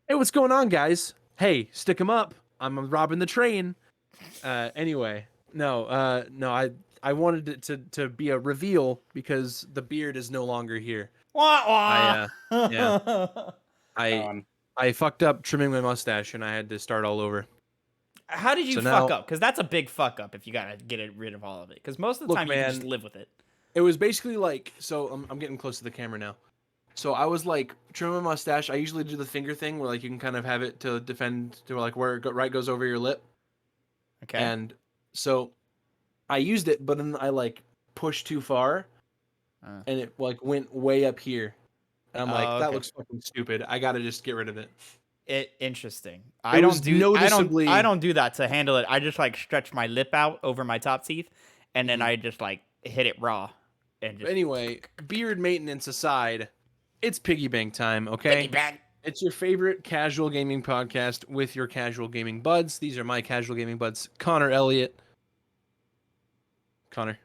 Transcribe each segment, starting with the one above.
Hey, what's going on, guys? Hey, stick 'em up. I'm robbing the train. Anyway, no, I wanted it to be a reveal because the beard is no longer here. Wah, Yeah, wah. I I fucked up trimming my mustache and I had to start all over. How did you So fuck now, up? Because that's a big fuck up if you gotta rid of all of it. Because most of the look, time you can just man, live with it. it was basically like, so I'm getting close to the camera now. So I was like trimming my mustache. I usually do the finger thing where like you can kind of have it to defend to like where right goes over your lip. Okay. And so I used it, but then I like pushed too far, and it like went way up here. And I'm like, Oh, that okay. looks fucking stupid. I gotta just get rid of it. Interesting. It was I noticeably don't do that to handle it. I just like stretch my lip out over my top teeth, and then I just like hit it raw, and just anyway. Beard maintenance aside, it's piggy bank time. piggy Okay, bank. it's your favorite casual gaming podcast with your casual gaming buds. These are my casual gaming buds, Connor, Elliott, Connor.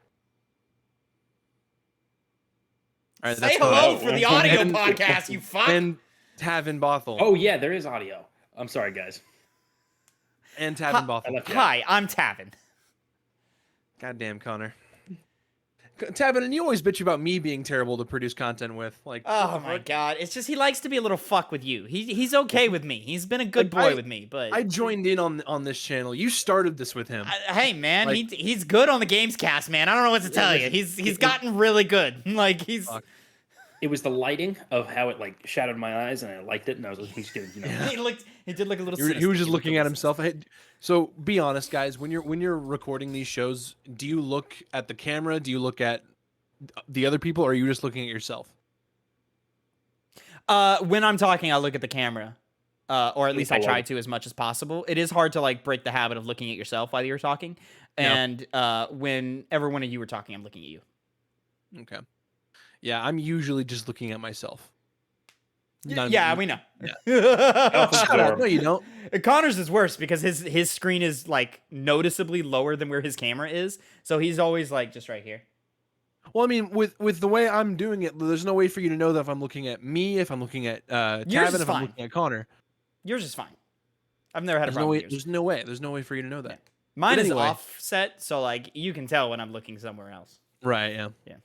All right, Say that's hello Connor for the audio and podcast, you fuck. and Tavin Bothel Oh yeah, there is audio. I'm sorry, guys. and Hi, Tavin I Bothel. left you out. hi, I'm Tavin. Goddamn, Connor. Tavin, and you always bitch about me being terrible to produce content with. Like, what Oh the my fuck? god, it's just he likes to be a little fuck with you. He's okay with me. He's been a good Like, boy with me, but I joined in on this channel. You started this with him. hey man, Like, he's good on the games cast, man. I don't know what to tell you. He's gotten really good. Like he's fuck. It was the lighting of how it like shadowed my eyes, and I liked it, and I was just getting, he did look a little. He was sinister. just He looked a looking at little himself. So be honest, guys. When you're recording these shows, do you look at the camera? Do you look at the other people, or are you just looking at yourself? sinister. When I'm talking, I look at the camera, or at least I Hello. try to as much as possible. It is hard to like break the habit of looking at yourself while you're talking, Yeah. and whenever one of you were talking, I'm looking at you. Okay. Yeah, I'm usually just looking at myself. Yeah, we know. Shut up. No, you don't. Connor's is worse because his screen is like noticeably lower than where his camera is, so he's always like just right here. Well, I mean, with the way I'm doing it, there's no way for you to know that if I'm looking at me, if I'm looking at Yours Tavin, is if I'm fine. looking at Connor. Yours is fine. I've never had a There's no problem way. with yours. There's no way. There's no way for you to know that. Mine But is anyway. offset, so like you can tell when I'm looking somewhere else. Right. Yeah. Yeah.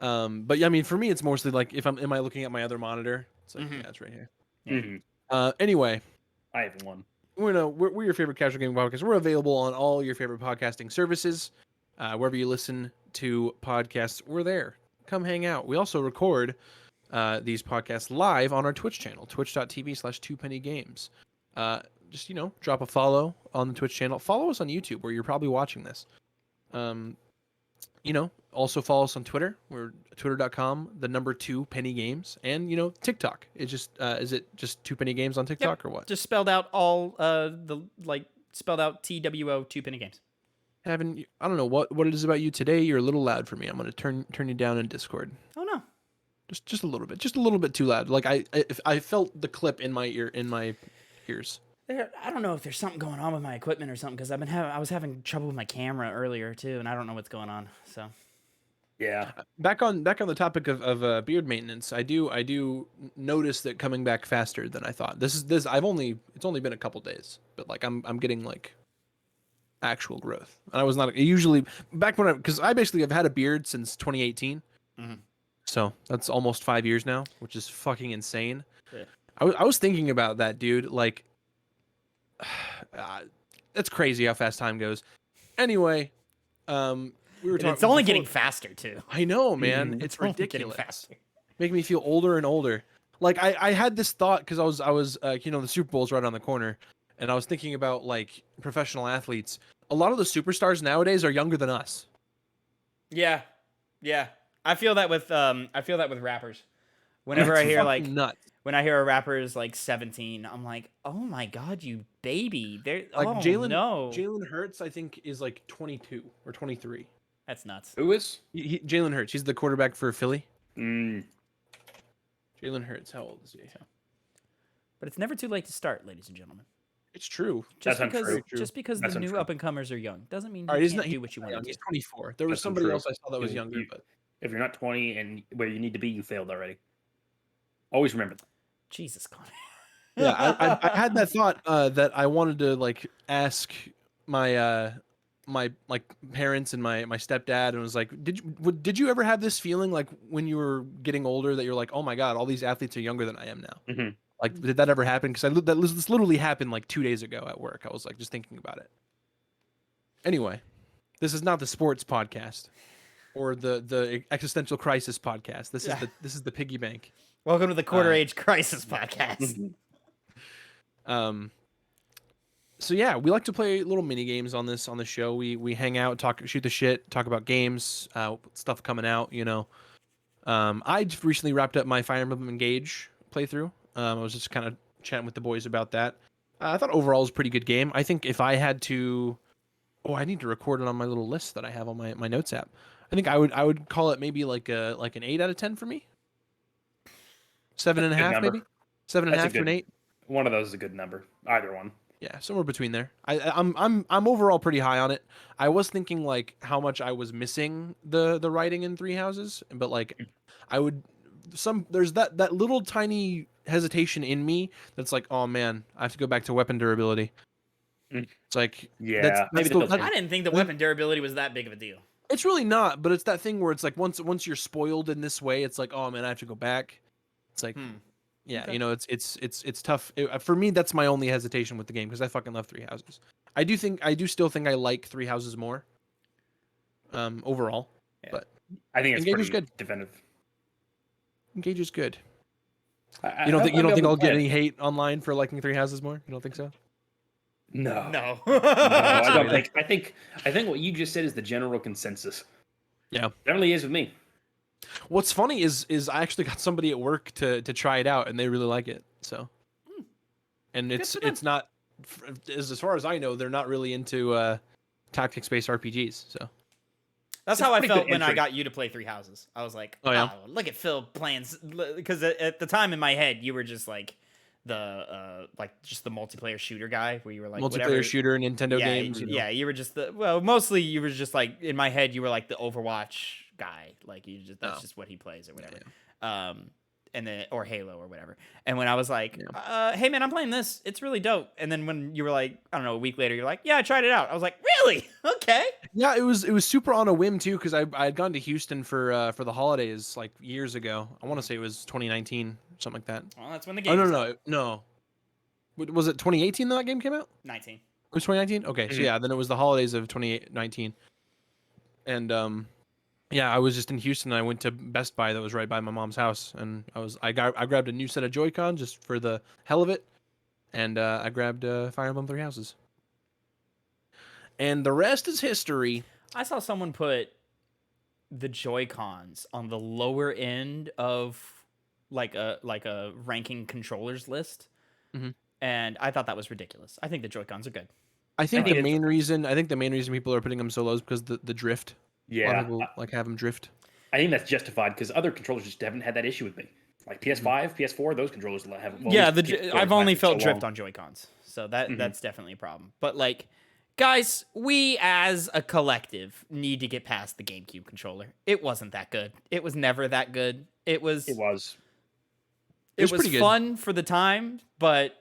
But yeah, I mean, for me, it's mostly like if am I looking at my other monitor? It's like Mhm. yeah, it's right here. Mhm. Anyway, I have one. we're your favorite casual gaming podcast. We're available on all your favorite podcasting services. Wherever you listen to podcasts, we're there. Come hang out. We also record these podcasts live on our Twitch channel, twitch.tv/2pennygames. Just drop a follow on the Twitch channel. Follow us on YouTube, where you're probably watching this. Also follow us on Twitter. We're twitter.com, the number 2pennygames, and TikTok. It's just is it just 2pennygames on TikTok or what? Just spelled out all spelled out TWO 2 penny games. I don't know what it is about you today. You're a little loud for me. I'm gonna turn you down in Discord. Oh no. Just a little bit too loud. Like I felt the clip in my ears. I don't know if there's something going on with my equipment or something because I was having trouble with my camera earlier too, and I don't know what's going on. So Yeah. Back on the topic of beard maintenance, I do notice that coming back faster than I thought. It's only been a couple days, but like I'm getting like actual growth. And I was not usually back when because I basically have had a beard since 2018. Mhm. So that's almost 5 years now, which is fucking insane. Yeah. I was thinking about that, dude. Like, that's crazy how fast time goes. Anyway, we were And talking. it's only before- getting faster too. I know, man. Mhm. It's only getting ridiculous. faster. Making me feel older and older. Like I had this thought because I was the Super Bowl's right on the corner, and I was thinking about like professional athletes. A lot of the superstars nowadays are younger than us. Yeah, yeah. I feel that with rappers. Whenever It's I hear fucking like nuts. when I hear a rapper is like 17, I'm like, oh my god, you baby! They're Like oh Jalen no, Jalen Hurts, I think, is like 22 or 23. that's nuts. Who is? Jalen Hurts, he's the quarterback for Philly. Mm. Jalen Hurts, how old is he? But it's never too late to start, ladies and gentlemen. It's true. Just That's because untrue. just because That's the new untrue. up and comers are young doesn't mean All right, you he's can't not. do what you want to do. He's 24. There was That's somebody untrue. else I saw that was younger, but If you're not 20 and where you need to be, you failed already. Always remember that. Jesus, Connor. Yeah, I had that thought that I wanted to like ask my my like parents and my stepdad, and was like, did you ever have this feeling like when you were getting older that you're like, oh my god, all these athletes are younger than I am now? Hmm. Like, did that ever happen? Because this literally happened like 2 days ago at work. I was like just thinking about it. Anyway, this is not the sports podcast or the existential crisis podcast. This is the piggy bank. Welcome to the Quarter Age Crisis podcast. Hmm. So yeah, we like to play little mini games on the show. We hang out, shoot the shit, talk about games, stuff coming out. I just recently wrapped up my Fire Emblem Engage playthrough. I was just kind of chatting with the boys about that. I thought overall it was a pretty good game. I think if I had to, I need to record it on my little list that I have on my notes app. I think I would call it maybe like an 8 out of 10 for me. 7.5 maybe. 7.5 to an 8. One of those is a good number. Either one. Yeah, somewhere between there. I'm overall pretty high on it. I was thinking like how much I was missing the writing in Three Houses, but like I would there's that little tiny hesitation in me that's like, oh man, I have to go back to weapon durability. It's like Yeah, maybe I didn't think the weapon durability was that big of a deal. It's really not, but it's that thing where it's like once you're spoiled in this way, it's like, oh man, I have to go back. It's like yeah, Okay. it's tough. For me, that's my only hesitation with the game because I fucking love Three Houses. I do still think I like Three Houses more. Overall, Yeah. but I think it's Engage pretty is good. definitive. Engage is good. I You don't think I'll get play any it. hate online for liking Three Houses more? You don't think so? No, No. no, I don't Sorry. think. I think what you just said is the general consensus. Yeah. Generally is with me. What's funny is I actually got somebody at work to try it out, and they really like it. So, and for them. it's not as far as I know, they're not really into tactics-based RPGs. So. That's It's how I pretty felt good when I entry. got you to play Three Houses. I was like, Oh, yeah? look at Phil playing, because at the time in my head you were just like just the multiplayer shooter guy, where you were like Multiplayer whatever. shooter Nintendo Yeah, games. yeah, you were just mostly you were just like, in my head you were like the Overwatch guy, like that's just what he plays or whatever. And then or Halo or whatever. And when I was like, hey man, I'm playing this, it's really dope. And then when you were like, I don't know, a week later, you're like, yeah, I tried it out. I was like, really? Okay. Yeah, it was super on a whim too, because I had gone to Houston for the holidays like years ago. I want to say it was 2019, something like that. Well, that's when the Oh game no. Was it 2018 that game came out? 19. It was 2019. Okay, so yeah, then it was the holidays of 2019, and yeah, I was just in Houston. And I went to Best Buy that was right by my mom's house, and I grabbed a new set of Joy-Con just for the hell of it, and I grabbed Fire Emblem Three Houses, and the rest is history. I saw someone put the Joy-Cons on the lower end of like a ranking controllers list. Mhm. And I thought that was ridiculous. I think the Joy-Cons are good. I think think the it's- main reason people are putting them so low is because the drift. A lot Yeah, of people like have them drift. I think that's justified because other controllers just haven't had that issue with me. Like PS5, PS4, those controllers have. Yeah, always kept I've going only back felt so drift long. on Joy-Cons. So that's definitely a problem. But like, guys, we as a collective need to get past the GameCube controller. It wasn't that good. It was never that good. It was It was. pretty good. fun for the time, but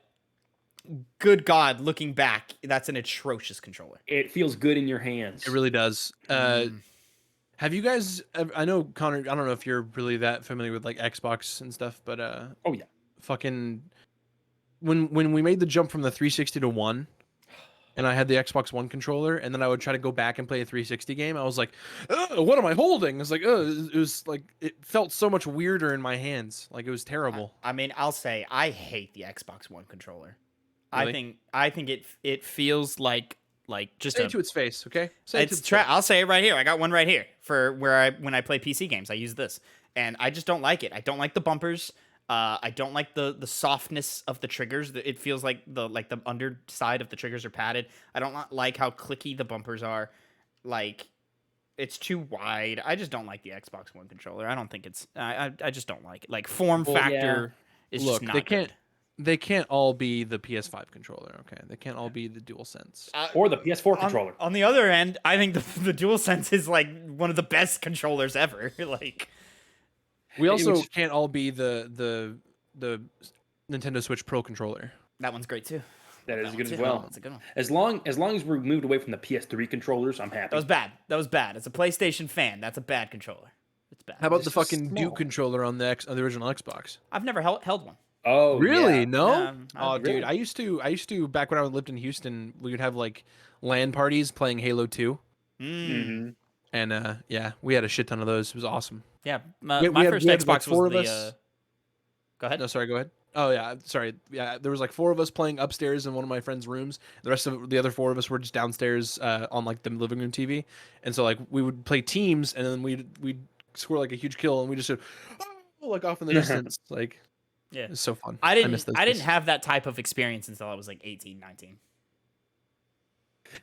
good God, looking back, that's an atrocious controller. It feels good in your hands. It really does. Have you guys? I know Connor. I don't know if you're really that familiar with like Xbox and stuff, but Oh yeah. fucking when we made the jump from the 360 to one, and I had the Xbox One controller, and then I would try to go back and play a 360 game. I was like, what am I holding? It's like, it was like it felt so much weirder in my hands. Like it was terrible. I mean, I'll say I hate the Xbox One controller. Really? I think it feels like just Say it to its face, okay? Say it to it's its face. I'll say it right here. I got one right here for when I play PC games. I use this, and I just don't like it. I don't like the bumpers. I don't like the softness of the triggers. It feels like the underside of the triggers are padded. I don't like how clicky the bumpers are. Like, it's too wide. I just don't like the Xbox One controller. I don't think it's. I just don't like it. Like form factor is Look, just not they can't. good. They can't all be the PS5 controller, okay? They can't all be the DualSense. Or the PS4 controller. On the other end, I think the DualSense is like one of the best controllers ever. Like, We also was- can't all be the Nintendo Switch Pro controller. That one's great too. That is That good one as too. well. That's a good one. As long as we're moved away from the PS3 controllers, I'm happy. That was bad. That was bad. As a PlayStation fan, that's a bad controller. It's bad. How about This the is fucking small. Duke controller on the original Xbox? I've never held one. Oh, Really? yeah. No. Oh, Really? dude, I used to back when I lived in Houston. We would have like LAN parties playing Halo 2, Mm-hmm. and yeah, we had a shit ton of those. It was awesome. Yeah, We my had- first we had, Xbox like, four was of the. us. Go ahead. No, sorry, go ahead. Oh yeah, sorry. Yeah, there was like 4 of us playing upstairs in one of my friend's rooms. The rest of the other 4 of us were just downstairs on like the living room TV. And so like we would play teams, and then we'd score like a huge kill, and we just said, oh, like off in the distance. Like, Yeah. it's so fun. I miss didn't. those I didn't days. have that type of experience until I was like 18, 19.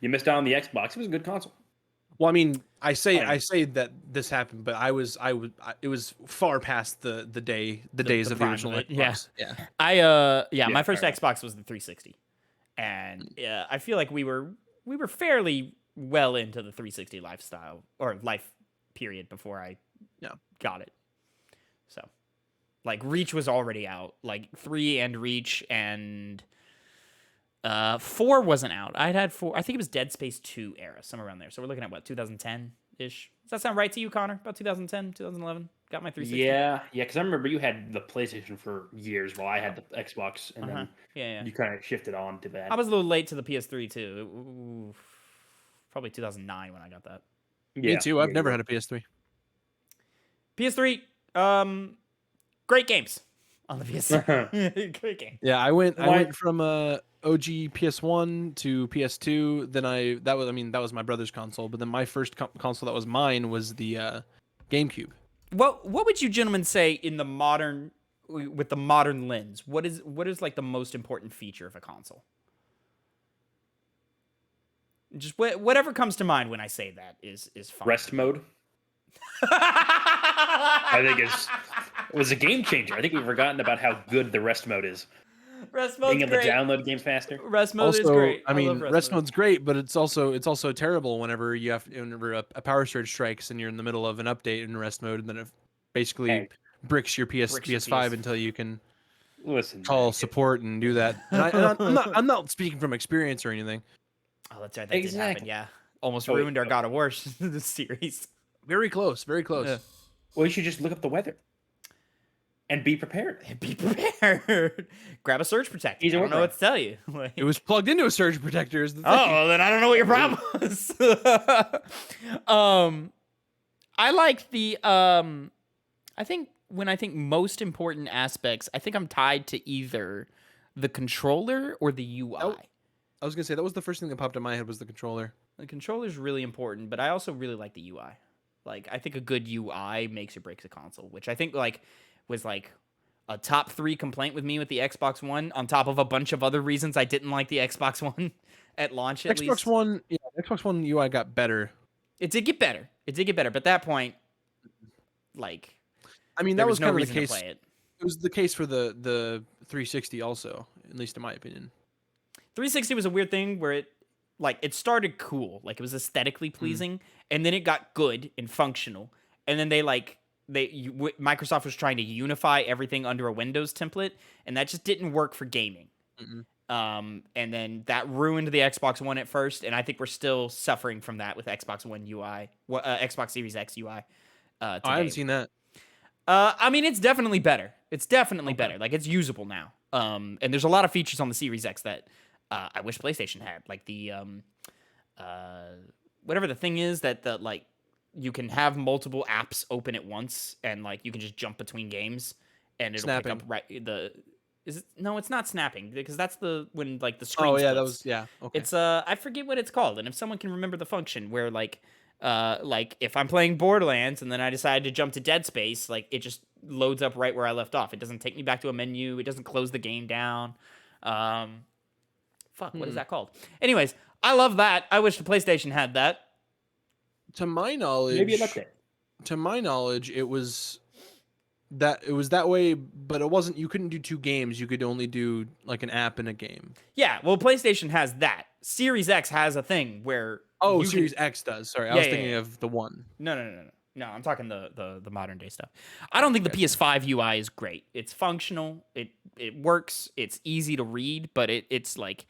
You missed out on the Xbox. It was a good console. Well, I mean, I say Fine. that this happened, but it was far past the days the of the prime original of it, Xbox. yeah. Yeah. Yeah, my Yeah, first fair Xbox was the 360, and I feel like we were fairly well into the 360 lifestyle or life period before I got it. So, like Reach was already out, like 3 and Reach, and 4 wasn't out. I'd had 4. I think it was Dead Space 2 era, somewhere around there. So we're looking at what, 2010 ish. Does that sound right to you, Connor? About 2010, 2011. Got my 360. Yeah, because I remember you had the PlayStation for years while I had the Xbox, and then Yeah. you kind of shifted on to that. I was a little late to the PS3 too. Ooh, probably 2009 when I got that. Me too. I've never had a PS3. PS3, great games on the PS3. Great game. Yeah, I went Why- from OG PS1 to PS2. Then that was my brother's console, but then my first console that was mine was the GameCube. What would you gentlemen say in the modern with the modern lens? What is like the most important feature of a console? Just whatever comes to mind when I say that is fine. Rest mode. I think it was a game changer. I think we've forgotten about how good the rest mode is. Rest mode's Being able to great. download games faster. Rest mode is Also, great. I mean, love rest mode. mode's great, but it's also terrible whenever a power surge strikes and you're in the middle of an update in rest mode, and then it basically Hey. bricks your Bricks your PS5 PS. until you can Listen, call man, support and do that. And I'm not speaking from experience or anything. Oh, that's right. That did happen. Exactly. Yeah, almost Oh, ruined our oh. God of War series. Very close, very close. Yeah. Well, you should just look up the weather and be prepared. Be prepared. Grab a surge protector. Easy I don't know workaround. what to tell you. Like- It was plugged into a surge protector. Is the thing. Oh, well, then I don't know what your problem was. I like the I think when I think most important aspects, I think I'm tied to either the controller or the UI. Oh. I was gonna say that was the first thing that popped in my head was the controller. The controller's really important, but I also really like the UI. Like I think a good UI makes or breaks a console, which I think like was like a top 3 complaint with me with the Xbox One, on top of a bunch of other reasons I didn't like the Xbox One at launch. At Xbox least One, yeah, Xbox One UI got better. it did get better. It did get better, but at that point, like I mean, there that was no kind of the reason to case. play it. It was the case for the 360 also, at least in my opinion. 360 was a weird thing where it started cool, like it was aesthetically pleasing, and then it got good and functional, and then Microsoft was trying to unify everything under a Windows template, and that just didn't work for gaming. And then that ruined the Xbox One at first, and I think we're still suffering from that with Xbox One UI, Xbox Series X UI. I haven't seen that. I mean, it's definitely better. It's definitely better. Like it's usable now. And there's a lot of features on the Series X that I wish PlayStation had, like the whatever the thing is that like you can have multiple apps open at once, and like you can just jump between games, and it'll pick up No, it's not snapping, because that's when like the screen. Oh yeah, splits. that was okay. It's I forget what it's called, and if someone can remember the function where like if I'm playing Borderlands and then I decide to jump to Dead Space, like it just loads up right where I left off. It doesn't take me back to a menu. It doesn't close the game down. What is that called? Anyways, I love that. I wish the PlayStation had that. To my knowledge, Maybe an update. To my knowledge, it was that way, but it wasn't. You couldn't do 2 games. You could only do like an app and a game. Yeah, well, PlayStation has that. Series X has a thing where Series X does. Sorry, I was thinking of the one. No. No, I'm talking the modern day stuff. I don't think the PS5 UI is great. It's functional. It works. It's easy to read, but it's like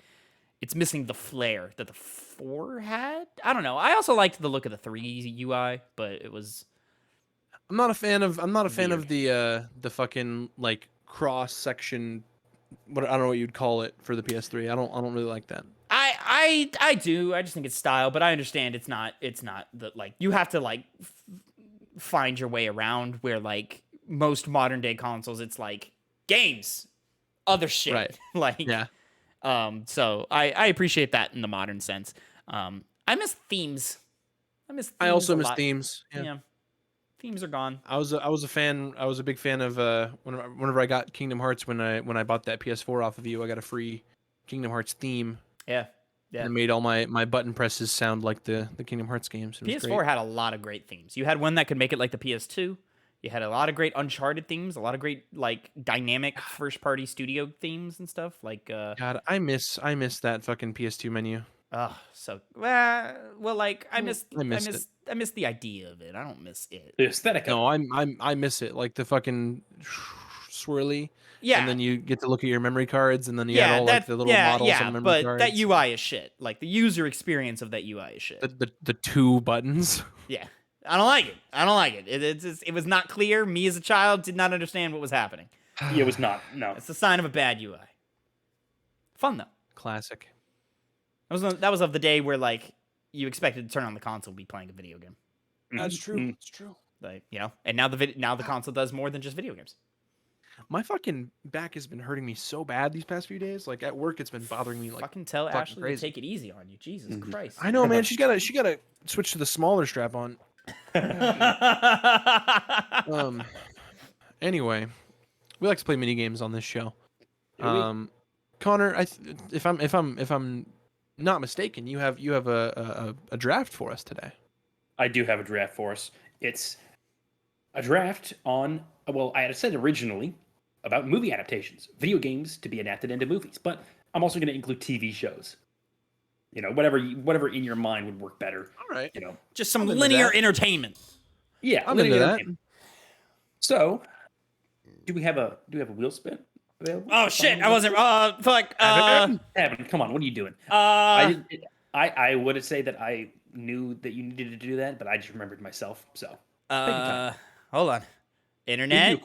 it's missing the flair that the 4 had. I don't know. I also liked the look of the 3 UI, but it was I'm not a fan of Weird. the fucking like cross section. What I don't know what you'd call it for the PS3. I don't really like that. I do. I just think it's style, but I understand it's not the like you have to like find your way around where like most modern day consoles it's like games, other shit. Right. Like Yeah. so I appreciate that in the modern sense. I miss themes. I also a miss lot. themes. Yeah. Yeah. Themes are gone. I was a fan. I was a big fan of whenever I got Kingdom Hearts when I bought that PS4 off of you. I got a free Kingdom Hearts theme. Yeah. Yeah. And it made all my button presses sound like the Kingdom Hearts games. It was PS4 great. had a lot of great themes. You had one that could make it like the PS2. You had a lot of great Uncharted themes, a lot of great like dynamic first party studio themes and stuff. Like God, I miss that fucking PS2 menu. oh, so well like I missed it. I miss the idea of it. I don't miss it. The aesthetic of No, I miss it. Like the fucking swirly. Yeah. And then you get to look at your memory cards, and then you had all like the little models on memory but cards. that UI is shit. Like the user experience of that UI is shit. The two buttons. Yeah. I don't like it. I don't like it. It was not clear. Me as a child did not understand what was happening. it was not. No. It's a sign of a bad UI. Fun though. Classic. That was of the day where like you expected to turn on the console and be playing a video game. That's true. Mhm. It's true. Like, you know, and now the console does more than just video games. My fucking back has been hurting me so bad these past few days. Like at work, it's been bothering me like fucking tell fucking Ashley crazy. to take it easy on you. Jesus Christ. I know, man. She gotta switch to the smaller strap on. Anyway, we like to play mini games on this show. Connor, if I'm not mistaken, you have a draft for us today. I do have a draft for us. It's a draft on, well, I had said originally about movie adaptations, video games to be adapted into movies, but I'm also going to include TV shows. You know, whatever in your mind would work better. All right. You know, Just some I'm into linear that. entertainment. yeah, I'm linear into that. entertainment. So, do we have a wheel spin available? Oh shit, I wasn't fuck Evan, come on, what are you doing? I would say that I knew that you needed to do that, but I just remembered myself. So, hold on. Internet. You-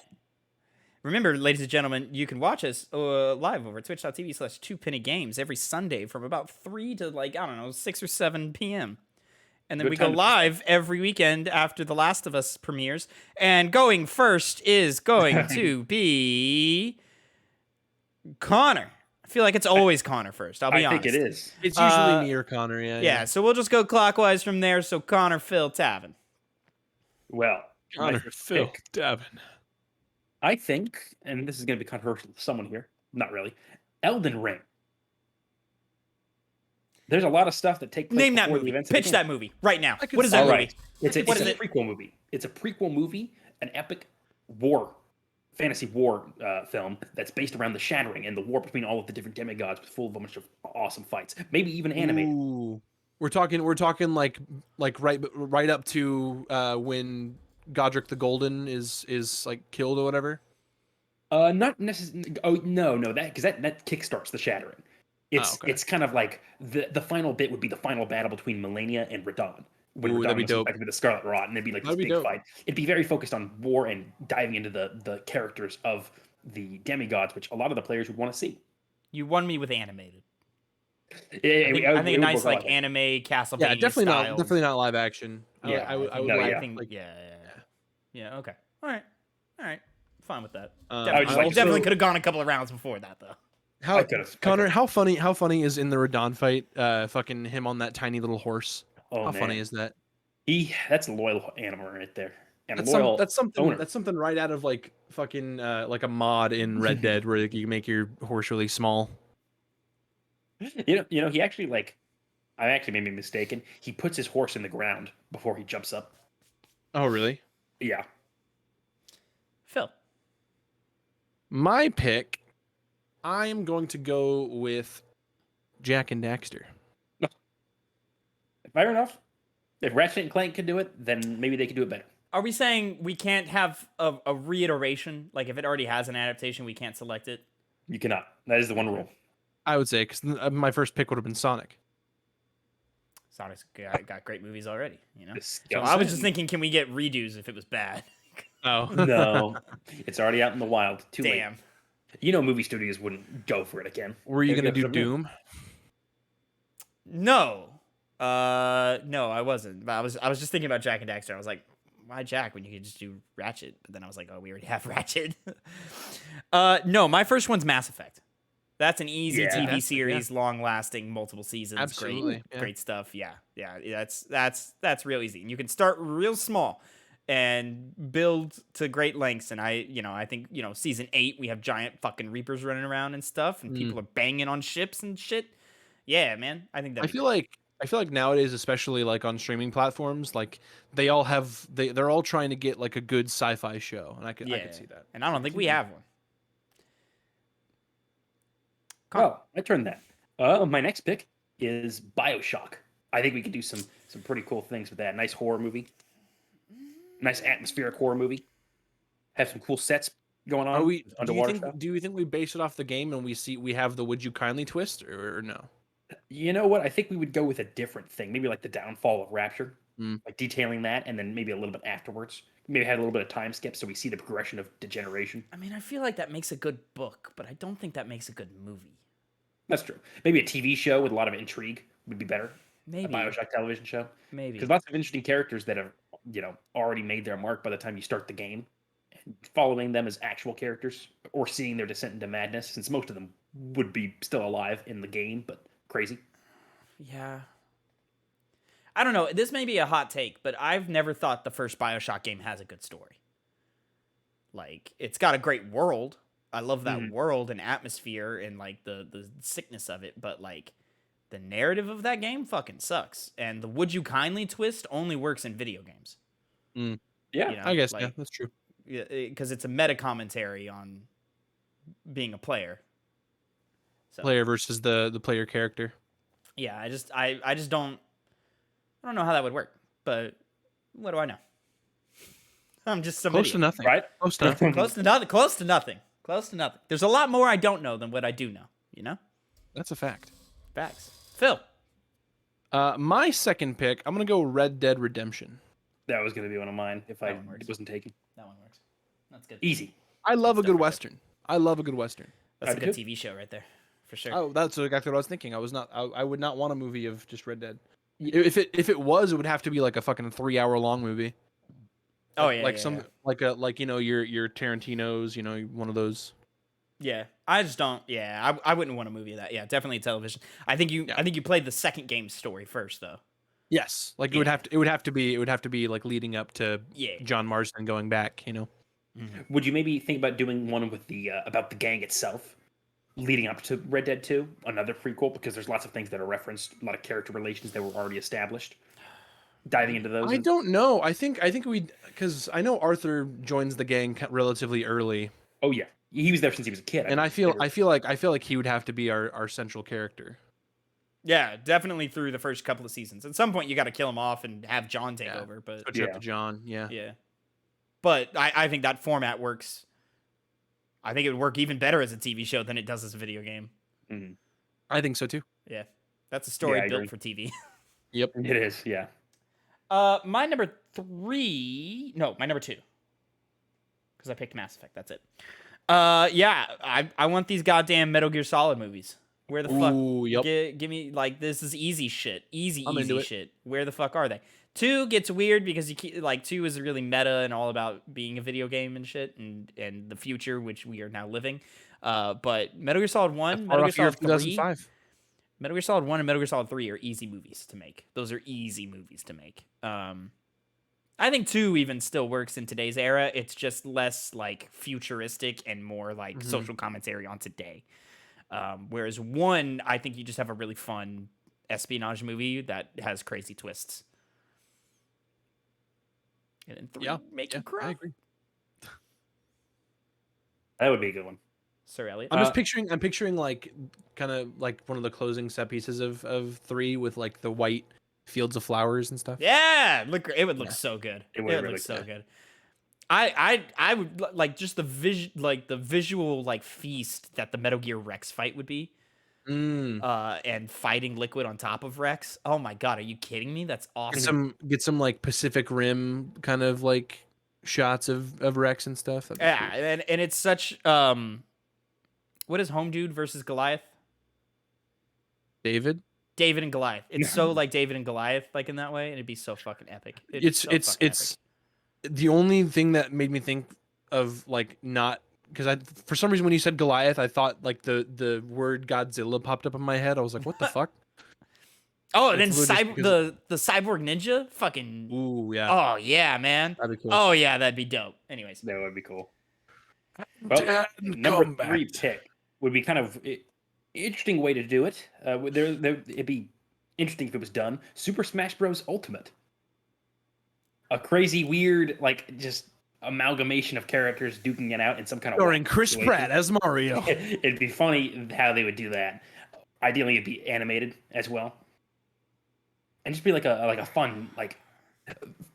Remember, ladies and gentlemen, you can watch us live over twitch.tv/2pennygames every Sunday from about 3 to like, I don't know, 6 or 7 p.m. And then Good we go time to- live every weekend after The Last of Us premieres. And going first is going to be Connor. I feel like it's always Connor first. I'll be honest. think it is. It's usually me or Connor. Yeah, so we'll just go clockwise from there. So Connor, Phil, Tavin. Well, Connor, my Phil, pick, Davin. I think, and this is going to be controversial to someone here, not really, Elden Ring. There's a lot of stuff that take place Name that before the movie. events of the Pitch game. that movie right now. I could What is say that All movie? right. It's a What is it? prequel movie. It's a prequel movie, an epic war, fantasy war film that's based around the Shattering and the war between all of the different demigods, full of a bunch of awesome fights. Maybe even animated. Ooh. We're talking like right up to when Godric the Golden is like killed or whatever. Not necessarily. Oh no, that because that kickstarts the Shattering. Okay. It's kind of like the final bit would be the final battle between Melania and Radon. When Ooh, that'd Radon be was dope. infected with the Scarlet Rot, and it'd be like this That'd be big dope. fight. It'd be very focused on war and diving into the characters of the demigods, which a lot of the players would want to see. You won me with animated. I think It a would nice work a like lot. anime Castlevania Yeah, style. definitely not live action. Yeah, I would no, like, yeah. I think, like yeah. Okay. All right. Fine with that. I would Definitely, just like to definitely throw- could have gone a couple of rounds before that though. how I could've. Connor, how funny is in the Radon fight? Fucking him on that tiny little horse. Oh, How man. funny is that? That's a loyal animal right there. And That's, a loyal something. owner. That's something right out of like fucking like a mod in Red Dead where you make your horse really small. You know, he actually I actually may be mistaken. He puts his horse in the ground before he jumps up. Oh, really? Yeah. Phil. My pick, I am going to go with Jack and Daxter. Fair enough. If Ratchet and Clank could do it, then maybe they could do it better. Are we saying we can't have a reiteration? Like if it already has an adaptation, we can't select it? You cannot. That is the one rule. I would say because my first pick would have been Sonic. Sonic's got great movies already, you know? So Yeah, I was just thinking, can we get redos if it was bad? Oh No, it's already out in the wild. Too Damn. late. You know, movie studios wouldn't go for it again. Were you They'd gonna go do for something new. Doom? No. No, I wasn't. But I was just thinking about Jack and Daxter. I was like, why Jack when you could just do Ratchet? But then I was like, oh, we already have Ratchet. No, my first one's Mass Effect. That's an easy Yeah. TV series, long lasting, multiple seasons. Absolutely, Great, great stuff. Yeah. That's real easy. And you can start real small and build to great lengths. And I think, season 8, we have giant fucking Reapers running around and stuff, and people are banging on ships and shit. Yeah, man. I think that I feel like nowadays, especially like on streaming platforms, like they're all trying to get like a good sci-fi show, and I could see that. And I don't think we have one. Well, I turned that. My next pick is BioShock. I think we could do some pretty cool things with that. Nice horror movie. Nice atmospheric horror movie. Have some cool sets going on. Are we? Underwater stuff. Do you think we base it off the game and we have the "Would you kindly" twist or no? You know what? I think we would go with a different thing. Maybe like the downfall of Rapture, Mm. like detailing that, and then maybe a little bit afterwards. Maybe had a little bit of time skip, so we see the progression of degeneration. I mean, I feel like that makes a good book, but I don't think that makes a good movie. That's true. Maybe a TV show with a lot of intrigue would be better. Maybe. A BioShock television show. Maybe. Because lots of interesting characters that have, already made their mark by the time you start the game. And following them as actual characters or seeing their descent into madness, since most of them would be still alive in the game, but crazy. Yeah. I don't know. This may be a hot take, but I've never thought the first BioShock game has a good story. Like, it's got a great world. I love that world and atmosphere and like the sickness of it, but like the narrative of that game fucking sucks. And the "Would you kindly" twist only works in video games. Yeah. I guess that's true. Because it's a meta commentary on being a player. So, Player versus the player character. yeah, I just don't know how that would work. But what do I know? I'm just somebody. Close to nothing. Right? Close to nothing. Close to nothing. Close to nothing. Close to nothing. There's a lot more I don't know than what I do know. You know? That's a fact. Facts. Phil. My second pick, I'm gonna go Red Dead Redemption. That was going to be one of mine if I one works. wasn't taken. That one works. That's good. Easy. I love a good definitely western. I love a good western. That's a I good do. TV show right there, for sure. Oh, that's exactly what I was thinking. I would not want a movie of just Red Dead. If it was, it would have to be like a fucking 3-hour long movie. Oh yeah, like yeah, some your Tarantino's, one of those. yeah. I just don't. Yeah, I wouldn't want a movie of that. Yeah, definitely television. I think you played the second game story first though. Yes, like it would have to be like leading up to John Marston going back. Would you maybe think about doing one with the about the gang itself, leading up to Red Dead 2, another prequel? Because there's lots of things that are referenced, a lot of character relations that were already established. Diving into those. I don't know. I think because I know Arthur joins the gang relatively early. Oh yeah, he was there since he was a kid. And I feel like he would have to be our central character. Yeah, definitely through the first couple of seasons. At some point, you got to kill him off and have John take over. But Switch up to John. Yeah. But I think that format works. I think it would work even better as a TV show than it does as a video game. Mm-hmm. I think so too. Yeah, that's a story I built agree. for TV. Yep. It is. Yeah. My number 3. No, my number 2. Because I picked Mass Effect. That's it. Yeah, I want these goddamn Metal Gear Solid movies. Where the fuck? Ooh, yep. Give me like this is easy shit. Easy into shit. Where the fuck are they? 2 gets weird because 2 is really meta and all about being a video game and shit and the future which we are now living. But Metal Gear Solid 1, Metal Gear Solid 3, 2005. Metal Gear Solid 1 and Metal Gear Solid 3 are easy movies to make. Those are easy movies to make. I think 2 even still works in today's era. It's just less like futuristic and more like social commentary on today. Whereas 1, I think you just have a really fun espionage movie that has crazy twists. And then 3 make you cry. I agree. That would be a good one. Sir Elliott. I'm picturing like kind of like one of the closing set pieces of 3 with like the white fields of flowers and stuff. Yeah, it would look so good. It It would would really look so good. good. I would like just the visual like feast that the Metal Gear Rex fight would be. Mm. And fighting Liquid on top of Rex. Oh my god, are you kidding me? That's awesome. Get some like Pacific Rim kind of like shots of Rex and stuff. That'd be Yeah, sweet. and it's such what is Home Dude versus Goliath? David. David and Goliath. It's so like David and Goliath, like in that way, and it'd be so fucking epic. It's so fucking it's the only thing that made me think of like not because I for some reason when you said Goliath I thought like the word Godzilla popped up in my head. I was like, what the fuck? Oh, and then It's literally just the cyborg ninja, fucking. Ooh yeah, Oh yeah, man. that'd be cool. Oh yeah, that'd be dope. Anyways, That would be cool. Well, Dad, number come 3 back. pick would be kind of interesting way to do it. It'd be interesting if it was done. Super Smash Bros. Ultimate. A crazy, weird, like just amalgamation of characters duking it out in some kind of Starring wacky Chris situation. Pratt as Mario. It'd be funny how they would do that. Ideally, it'd be animated as well, and just be like a fun like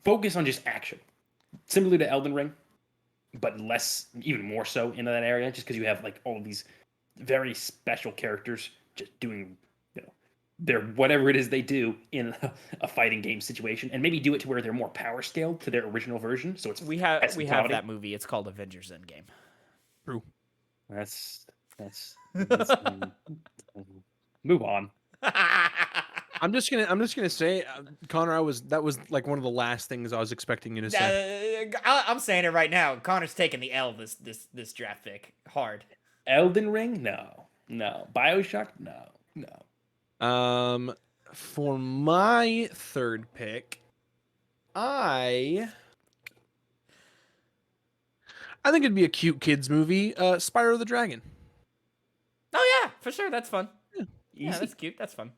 focus on just action, similar to Elden Ring, but less, even more so into that area, just because you have like all of these very special characters just doing their whatever it is they do in a fighting game situation, and maybe do it to where they're more power scaled to their original version. So it's we have quality. that movie. It's called Avengers Endgame. True. That's move on. I'm just gonna say, Connor, that was like one of the last things I was expecting you to say. I'm saying it right now. Connor's taking the L this draft pick hard. Elden Ring, no. BioShock, no. For my third pick, I think it'd be a cute kids movie, Spyro the Dragon. Oh yeah, for sure. That's fun. Yeah, Easy. that's cute. That's fun.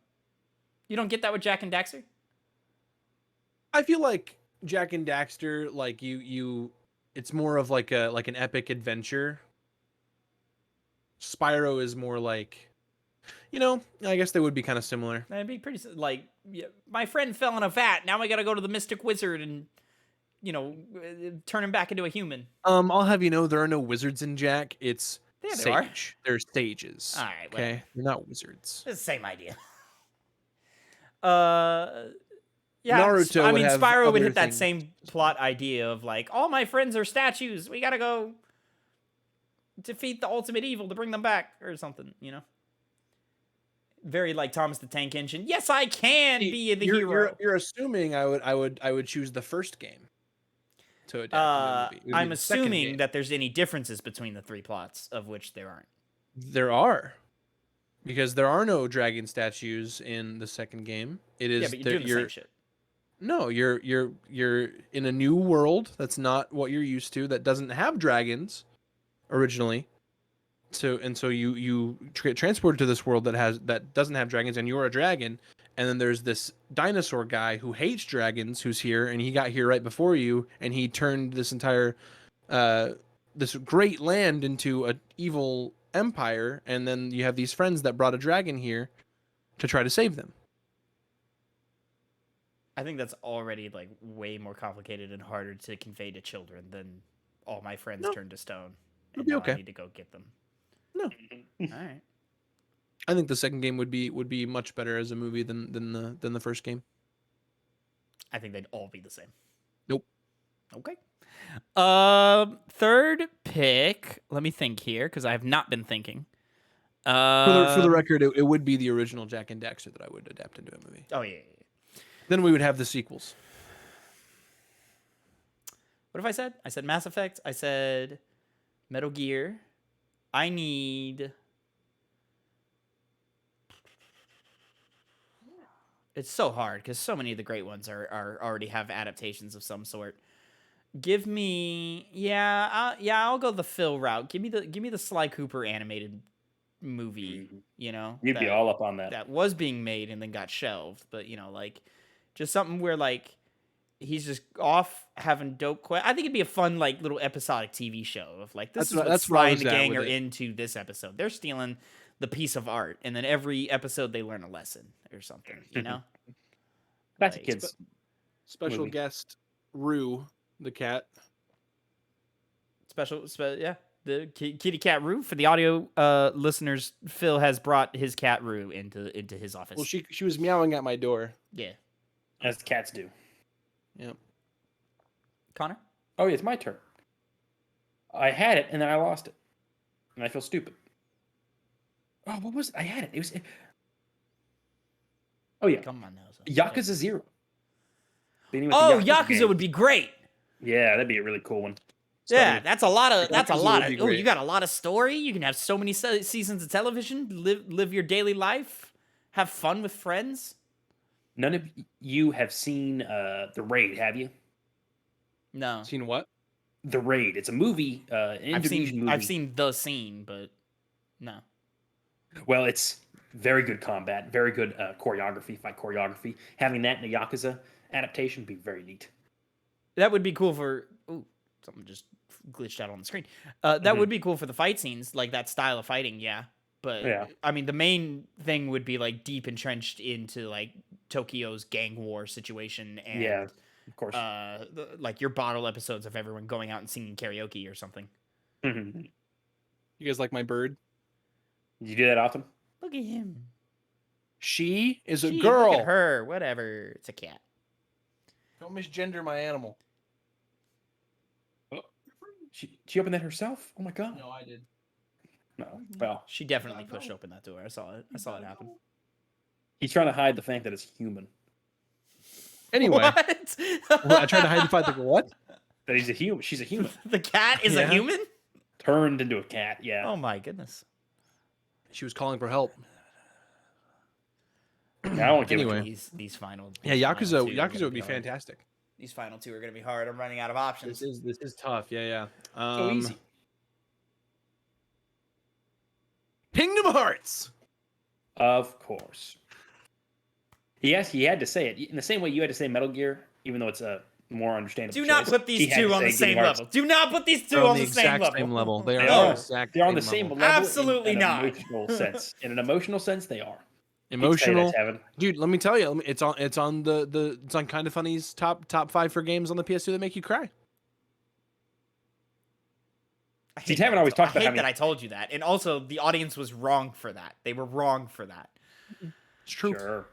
You don't get that with Jack and Daxter? I feel like Jack and Daxter, like it's more of like an epic adventure. Spyro is more like, I guess they would be kind of similar. That'd be pretty like my friend fell in a vat. Now I got to go to the Mystic Wizard and turn him back into a human. I'll have you know there are no wizards in Jack. It's Yeah, there sage. are. They're sages. All right, okay, whatever. they're not wizards. It's the same idea. Yeah. Naruto I would mean, have Spyro would other hit that things. same plot idea of like, all my friends are statues. We gotta go defeat the ultimate evil to bring them back, or something. Very like Thomas the Tank Engine. Yes, I can be the hero. You're assuming I would choose the first game to adapt into a movie. It would be I'm the second assuming game. that there's any differences between the three plots, of which there aren't. There are, because there are no dragon statues in the second game. It is Yeah, but you're doing the same shit. No, you're in a new world that's not what you're used to, that doesn't have dragons originally. So you get transported to this world that doesn't have dragons, and you're a dragon. And then there's this dinosaur guy who hates dragons, who's here, and he got here right before you, and he turned this entire this great land into an evil empire. And then you have these friends that brought a dragon here to try to save them. I think that's already like way more complicated and harder to convey to children than all my friends No. turned to stone. It'll And be now okay. I need to go get them. No. All right. I think the second game would be much better as a movie than the first game. I think they'd all be the same. Nope. Okay. Third pick. Let me think here because I have not been thinking. For the record, it would be the original Jack and Daxter that I would adapt into a movie. Oh yeah. Then we would have the sequels. What have I said? I said Mass Effect. I said Metal Gear. I need. It's so hard because so many of the great ones are already have adaptations of some sort. Give me, I'll go the Phil route. Give me the Sly Cooper animated movie. You'd be that- all up on that. that was being made and then got shelved. But like, just something where like he's just off having dope quest. I think it'd be a fun like little episodic TV show of like this is what that's where Sly I and was the at gang with are it. into this episode. They're stealing the piece of art, and then every episode they learn a lesson or something. Classic Like, kids. Special movie. guest Rue the cat. Yeah. The kitty cat Roo. For the audio listeners, Phil has brought his cat Roo into his office. Well, she was meowing at my door. Yeah. As cats do. Yep. Connor? Oh, yeah, it's my turn. I had it and then I lost it, and I feel stupid. Oh, what was it? I had it. It was. Oh yeah, Come on now. son. Yakuza 0. Beginning with the Oh, Yakuza Yakuza games. would be great. Yeah, that'd be a really cool one. Yeah, Starting- that's a lot of. Yakuza would be Oh, great. you got a lot of story. You can have so many seasons of television. Live your daily life. Have fun with friends. None of you have seen The Raid, have you? No, Seen what? The Raid. It's a movie, an Indonesian movie. I've seen the scene, but no. Well, it's very good combat, very good choreography, fight choreography. Having that in a Yakuza adaptation would be very neat. That would be cool for. Ooh, something just glitched out on the screen. That would be cool for the fight scenes, like that style of fighting. Yeah, but Yeah. I mean, the main thing would be like deep entrenched into like Tokyo's gang war situation, and Yeah, of course. like your bottle episodes of everyone going out and singing karaoke or something. Mhm. You guys like my bird? Did you do that often? Look at him. She is a Gee, girl. Look at her. Whatever. It's a cat. Don't misgender my animal. She opened that herself? Oh my god. No, I did. No. Well, She definitely pushed open that door. I saw it. I saw it happen. he's trying to hide the fact that it's human. Anyway, What? I tried to hide the fact that what? That he's a human. She's a human. The cat is Yeah. a human? Turned into a cat. Yeah. Oh my goodness. She was calling for help. Now I won't give Anyway. it These final. Yeah, these final Yakuza. two are Yakuza gonna would be hard. fantastic. These final two are gonna be hard. I'm running out of options. This is tough. Yeah. so easy. Kingdom Hearts. Of course. Yes, he had to say it in the same way you had to say Metal Gear, even though it's a more understandable. Do not choice. put He these had two to on the say same Kingdom Hearts. level. Do not put these two They're on the same exact level. same level. They They are. are. The exact They're on the same same level. level. Absolutely in not. an emotional sense. In an emotional sense, they are. Emotional. Tavin. Dude, let me tell you, it's on it's on Kind of Funny's top 5 for games on the PS2 that make you cry. I See, hate that Tavin always talks I about hate having- that I told you that, and also the audience was wrong for that. They were wrong for that. It's true. Sure.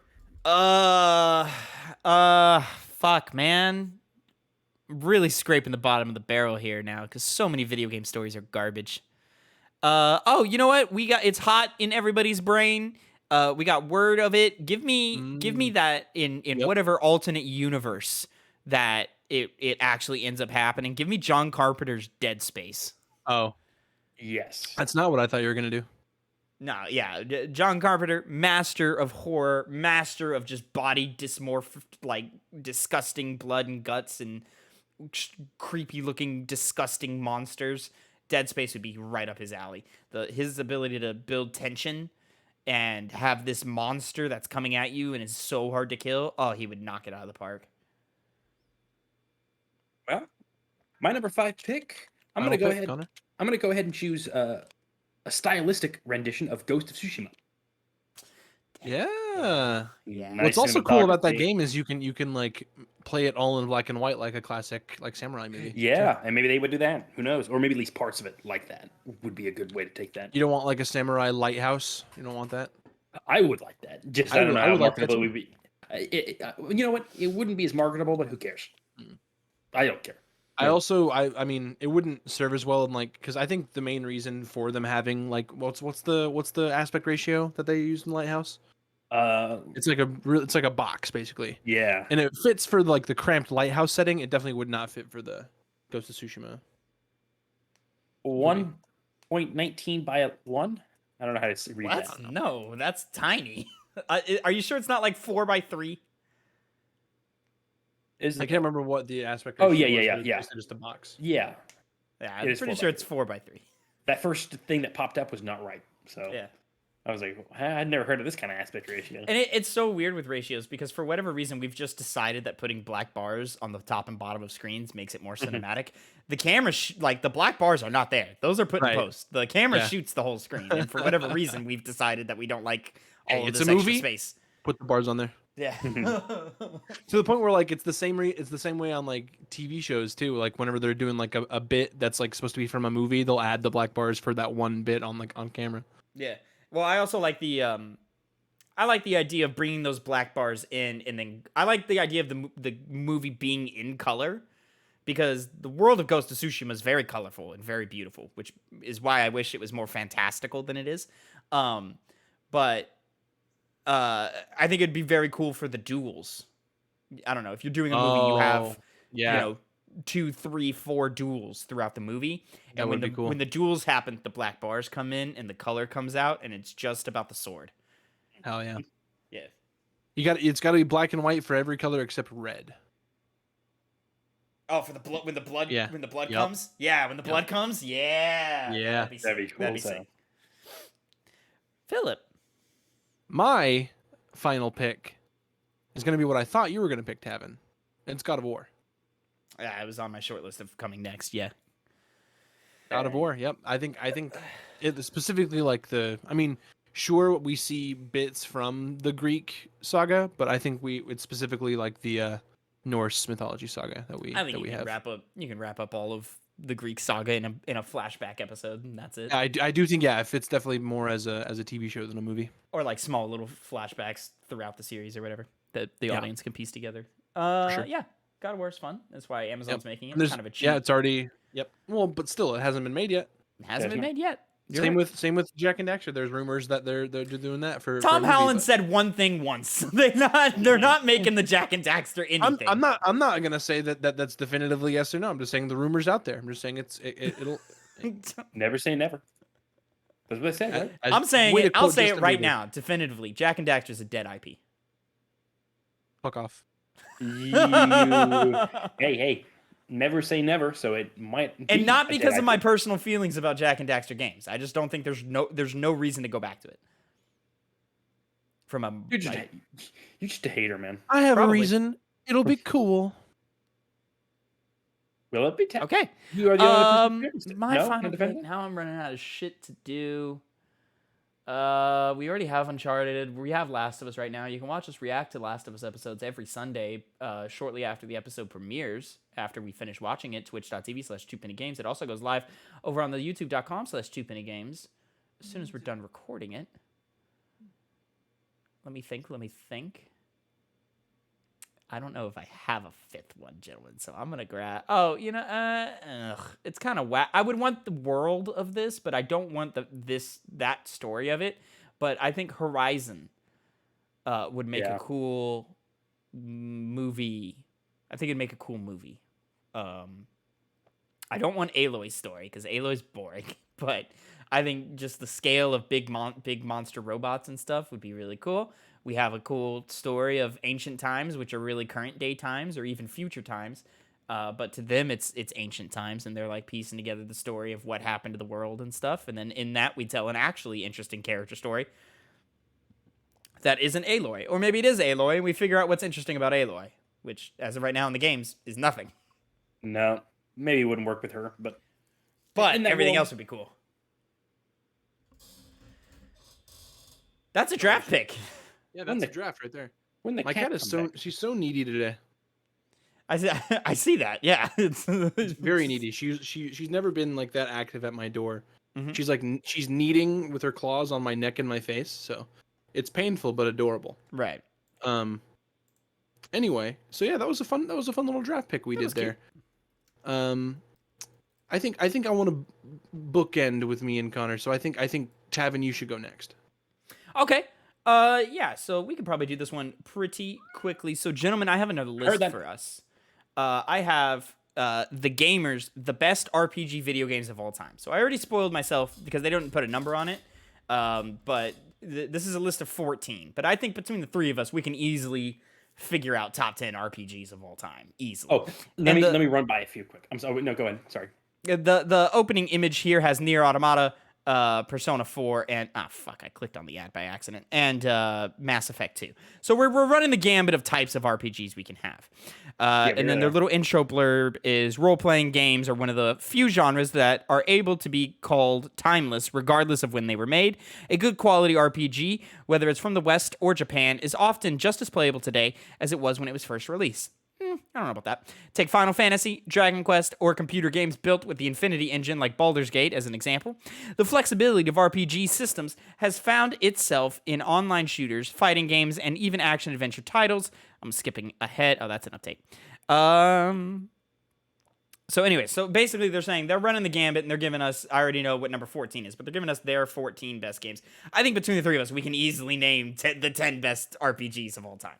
Fuck, man. Really scraping the bottom of the barrel here now because so many video game stories are garbage. Oh, you know what? It's hot in everybody's brain. We got word of it. Give me that in Yep. whatever alternate universe that it actually ends up happening. Give me John Carpenter's Dead Space. Oh, Yes. that's not what I thought you were gonna do. No, yeah, John Carpenter, master of horror, master of just body dysmorph, like disgusting blood and guts and creepy looking disgusting monsters. Dead Space would be right up his alley. His ability to build tension and have this monster that's coming at you and is so hard to kill. Oh, he would knock it out of the park. Well, my number 5 pick. I'm Final gonna go pick, ahead. Connor? I'm gonna go ahead and choose a stylistic rendition of Ghost of Tsushima. Yeah. Yeah. Nice What's also cool about that cinematography. game is you can like play it all in black and white like a classic like samurai movie. Yeah, and maybe they would do that. Who knows? Or maybe at least parts of it like that would be a good way to take that. You don't want like a samurai lighthouse. You don't want that. I would like that. Just I I don't would- know I how would like that marketable too. it would be. You know what? It wouldn't be as marketable, but who cares? I don't care. I also I mean it wouldn't serve as well in like because I think the main reason for them having like what's the aspect ratio that they use in Lighthouse? It's like a box basically, Yeah. and it fits for like the cramped lighthouse setting. It definitely would not fit for the Ghost of Tsushima. 1.19 by 1. I don't know how to read What? that. No, that's tiny. Are you sure it's not like 4x3? Is I it? can't remember what the aspect. Oh, ratio yeah, was, yeah, but it's yeah. basically just a box. Yeah. Yeah, It I'm is pretty 4x3. sure it's 4x3. That first thing that popped up was not right. So Yeah. I was like, I'd never heard of this kind of aspect ratio. And it's so weird with ratios because for whatever reason we've just decided that putting black bars on the top and bottom of screens makes it more cinematic. The camera, like the black bars are not there; those are put Right. in post. The camera Yeah. shoots the whole screen, and for whatever reason we've decided that we don't like all Hey, of it's this a extra movie. space. Put the bars on there. Yeah. To the point where like it's the same way on like TV shows too. Like whenever they're doing like a bit that's like supposed to be from a movie, they'll add the black bars for that one bit on like on camera. Yeah. Well, I also like the I like the idea of bringing those black bars in, and then I like the idea of the movie being in color, because the world of Ghost of Tsushima is very colorful and very beautiful, which is why I wish it was more fantastical than it is. But I think it'd be very cool for the duels. I don't know, if you're doing a movie, you have you know 2, 3, 4 duels throughout the movie, That and would be cool. when the duels happen, the black bars come in and the color comes out, and it's just about the sword. Hell yeah. Yeah. It's got to be black and white for every color except red. Oh, for the blood when the blood Yeah. when the blood Yep. comes? Yeah, when the blood comes? Yeah. Yeah. That'd be cool. That'd be sick. Philip. My final pick is going to be what I thought you were going to pick, Tavin. It's God of War. Yeah, it was on my short list of coming next. Yeah. God of War. Yep. I think it specifically like I mean, sure we see bits from the Greek saga, but I think it's specifically like the Norse mythology saga that we I think that we have. you can wrap up all of the Greek saga in a flashback episode, and that's it. I do think it fits definitely more as a TV show than a movie. Or like small little flashbacks throughout the series or whatever that the Yeah. audience can piece together. Sure. Yeah. God of War is fun. That's why Amazon's Yep. making it. And there's- Kind of a cheap. yeah, it's already Well, but still, it hasn't been made yet. It hasn't been That's made yet. You're Same right. with Jack and Daxter. There's rumors that they're doing that for Tom a movie, Holland but- said one thing once. They're not making the Jack and Daxter anything. I'm not gonna say that's definitively yes or no. I'm just saying the rumors out there. I'm just saying it'll. Never say never. That's what I said, right? I'm saying way to it. I'll quote say it Justin right Bieber. now, definitively. Jack and Daxter's a dead IP. Fuck off. Hey, never say never. So it might, And be not a dead because of my IP. personal feelings about Jack and Daxter games. I just don't think there's no reason to go back to it. From a You're just, like, you're just a hater, man. I have Probably. a reason. It'll be cool. Will it be? okay. You are the only person. My no? final Not pick. defending? Now I'm running out of shit to do. We already have Uncharted. We have Last of Us right now. You can watch us react to Last of Us episodes every Sunday, shortly after the episode premieres. After we finish watching it, twitch.tv/2pennygames. It also goes live over on the youtube.com/2pennygames as soon as we're done recording it. Let me think. I don't know if I have a fifth one, gentlemen, so I'm gonna grab. Oh, it's kind of whack. I would want the world of this, but I don't want that story of it. But I think Horizon would make a cool movie. I think it'd make a cool movie. I don't want Aloy's story because Aloy's boring, but I think just the scale of big monster robots and stuff would be really cool. We have a cool story of ancient times, which are really current day times or even future times. But to them, it's ancient times, and they're like piecing together the story of what happened to the world and stuff. And then in that, we tell an actually interesting character story that isn't Aloy. Or maybe it is Aloy, and we figure out what's interesting about Aloy, which, as of right now in the games, is nothing. No, maybe it wouldn't work with her, but But in that everything world- else would be cool. That's a draft pick. Yeah, When that's a the- draft right there. when the My cat is come back. she's so needy today. I see that. Yeah, it's Very needy. She's never been like that active at my door. Mhm. She's like she's kneading with her claws on my neck and my face, so it's painful but adorable. Right. Anyway, so yeah, that was a fun little draft pick we That did was cute. there. I think I want to bookend with me and Connor. So I think Tavin, you should go next. Okay. Yeah. So we could probably do this one pretty quickly. So, gentlemen, I have another list that. for us. I have the best RPG video games of all time. So I already spoiled myself because they didn't put a number on it. But this is a list of 14. But I think between the three of us, we can easily figure out top 10 RPGs of all time. Easily. Oh, let And me run by a few quick. I'm sorry. No, go ahead. Sorry. The opening image here has Nier Automata. Persona 4, and I clicked on the ad by accident, and Mass Effect 2. So we're running the gambit of types of RPGs we can have. And then their little intro blurb is role-playing games are one of the few genres that are able to be called timeless regardless of when they were made. A good quality RPG, whether it's from the West or Japan, is often just as playable today as it was when it was first released. I don't know about that. Take Final Fantasy, Dragon Quest, or computer games built with the Infinity Engine like Baldur's Gate as an example. The flexibility of RPG systems has found itself in online shooters, fighting games, and even action-adventure titles. I'm skipping ahead. Oh, that's an update. So basically they're saying they're running the gambit and they're giving us, I already know what number 14 is, but they're giving us their 14 best games. I think between the three of us, we can easily name the 10 best RPGs of all time.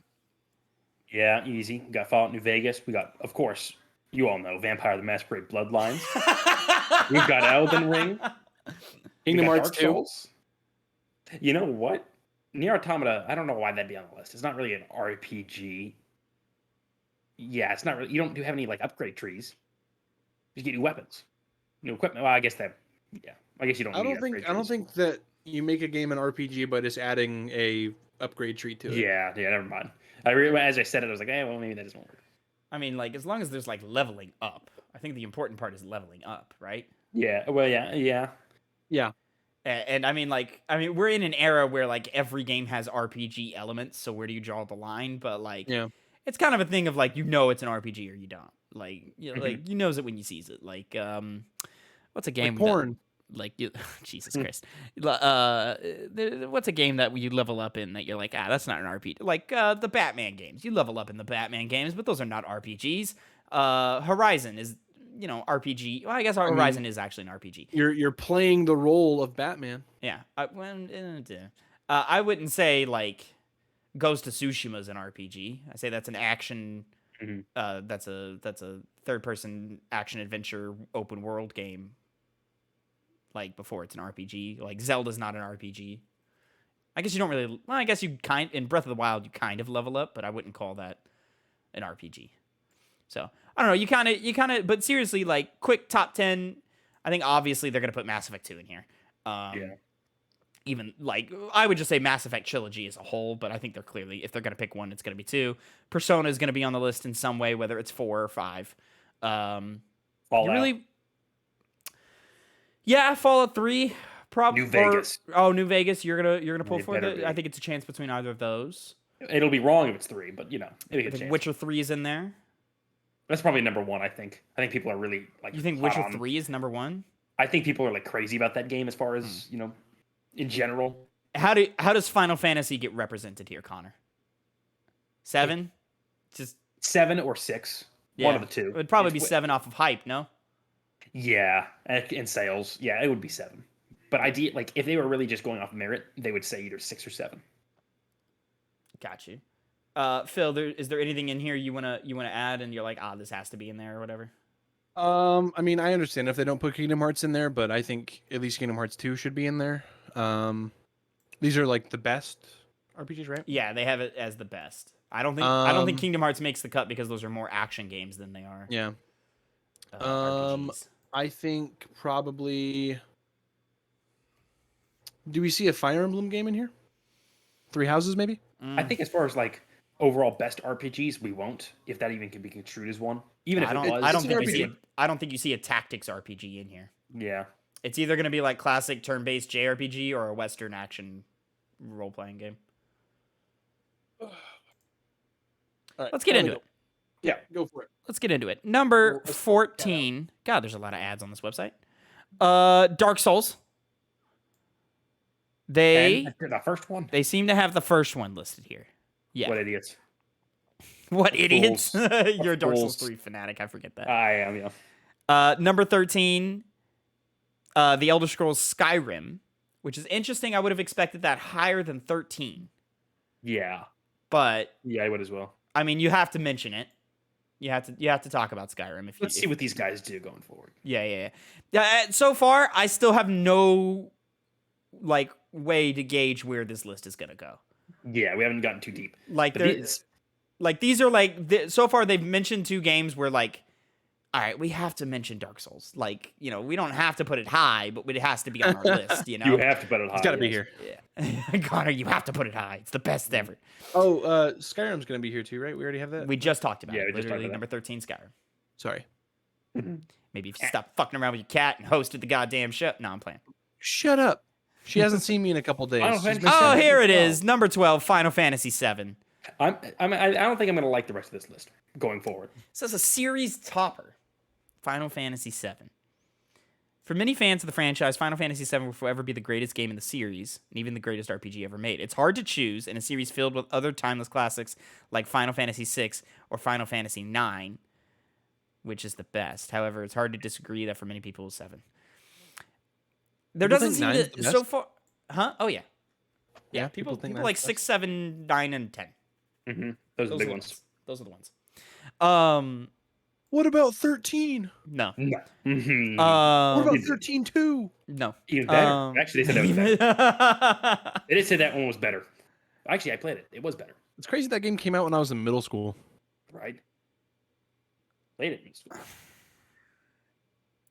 Yeah, easy. We got Fallout New Vegas. We got, of course, you all know, Vampire the Masquerade Bloodlines. We've got Elden Ring. Kingdom Hearts 2. You know what? Nier Automata, I don't know why that'd be on the list. It's not really an RPG. Yeah, it's not really. You don't have any like upgrade trees. You get new weapons, new equipment. Well, I guess that. Yeah, I guess you don't. I don't think that you make a game an RPG by just adding a upgrade tree to it. Yeah. Never mind. As I said it, I was like, well, maybe that doesn't work. I mean, like, as long as there's like leveling up, I think the important part is leveling up, right? Yeah. Well, yeah. And I mean, we're in an era where like every game has RPG elements. So where do you draw the line? But like, it's kind of a thing of like, it's an RPG or you don't. Like, like you knows it when you sees it. Like, what's a game? Like porn. Jesus Christ. What's a game that you level up in that you're like, that's not an RPG? Like the Batman games. You level up in the Batman games, but those are not RPGs. Horizon is, RPG. Well, I guess Horizon is actually an RPG. You're playing the role of Batman. Yeah. I wouldn't say like Ghost of Tsushima is an RPG. I say that's an action. That's a third-person action adventure open world game. Like before it's an RPG. Like Zelda's not an RPG. I guess you don't really. Well, I guess in Breath of the Wild you kind of level up, but I wouldn't call that an RPG. So I don't know. You kind of. But seriously, like quick top 10. I think obviously they're gonna put Mass Effect 2 in here. Even like I would just say Mass Effect trilogy as a whole, but I think they're clearly, if they're gonna pick one, it's gonna be 2. Persona is gonna be on the list in some way, whether it's 4 or 5. Fallout. Yeah, Fallout 3, probably. New Vegas. New Vegas. You're gonna pull for it. I think it's a chance between either of those. It'll be wrong if it's 3, but maybe a chance. Witcher 3 is in there. That's probably number 1. I think people are really like. You think Witcher 3 is number 1? I think people are like crazy about that game as far as in general. How does Final Fantasy get represented here, Connor? 7, just 7 or 6. Yeah. One of the two. It would probably be 7 off of hype, no? Yeah, in sales, yeah, it would be 7. But like if they were really just going off merit, they would say either 6 or 7. Got you, Phil. Is there anything in here you wanna add, and you're like, this has to be in there or whatever? I mean, I understand if they don't put Kingdom Hearts in there, but I think at least Kingdom Hearts 2 should be in there. These are like the best RPGs, right? Yeah, they have it as the best. I don't think Kingdom Hearts makes the cut because those are more action games than they are. Yeah. RPGs. I think probably. Do we see a Fire Emblem game in here? Three Houses, maybe? I think as far as like overall best RPGs, we won't, if that even can be construed as one. Even if it was. I don't think you see a tactics RPG in here. Yeah. It's either going to be like classic turn-based JRPG or a Western action role-playing game. All right, let's get into it. Yeah, go for it. Let's get into it. Number 14. God, there's a lot of ads on this website. Dark Souls. The first one? They seem to have the first one listed here. Yeah. What idiots. What idiots? You're a Dark Souls 3 fanatic. I forget that. I am, yeah. Number 13. The Elder Scrolls Skyrim, which is interesting. I would have expected that higher than 13. Yeah. But yeah, I would as well. I mean, you have to mention it. You have to talk about Skyrim. Let's see what these guys do going forward. Yeah. So far, I still have no like way to gauge where this list is gonna go. Yeah, we haven't gotten too deep. Like these are like so far they've mentioned 2 games where like all right, we have to mention Dark Souls. Like, you know, we don't have to put it high, but it has to be on our list, you know? You have to put it high. It's got to be yes. here. Yeah. Connor, you have to put it high. It's the best ever. Oh, Skyrim's gonna be here too, right? We already have that. We just talked about Yeah, it. we just talked Literally about number 13, Skyrim. Sorry. Maybe if you stop fucking around with your cat and hosted the goddamn show. No, I'm playing. Shut up. She hasn't seen me in a couple days. Final She's Fantasy missing Oh, out. here it is. Number 12, Final Fantasy VII. I don't think I'm gonna like the rest of this list going forward. So it's a series topper. Final Fantasy VII. For many fans of the franchise, Final Fantasy VII will forever be the greatest game in the series, and even the greatest RPG ever made. It's hard to choose in a series filled with other timeless classics like Final Fantasy VI or Final Fantasy IX, which is the best. However, it's hard to disagree that for many people, it's 7. There People doesn't think seem 9 is to the so best? far, huh? Oh yeah, Yeah, People think like 9's the 6, 7, 9, and 10. Mm-hmm. Those are the big ones. Those are the ones. What about 13? No. No. Mhm. What about Is it? 13 too? No. Even better. Actually, they said that was better. They did say that one was better. Actually, I played it. It was better. It's crazy that game came out when I was in middle school. Right? Played it in school.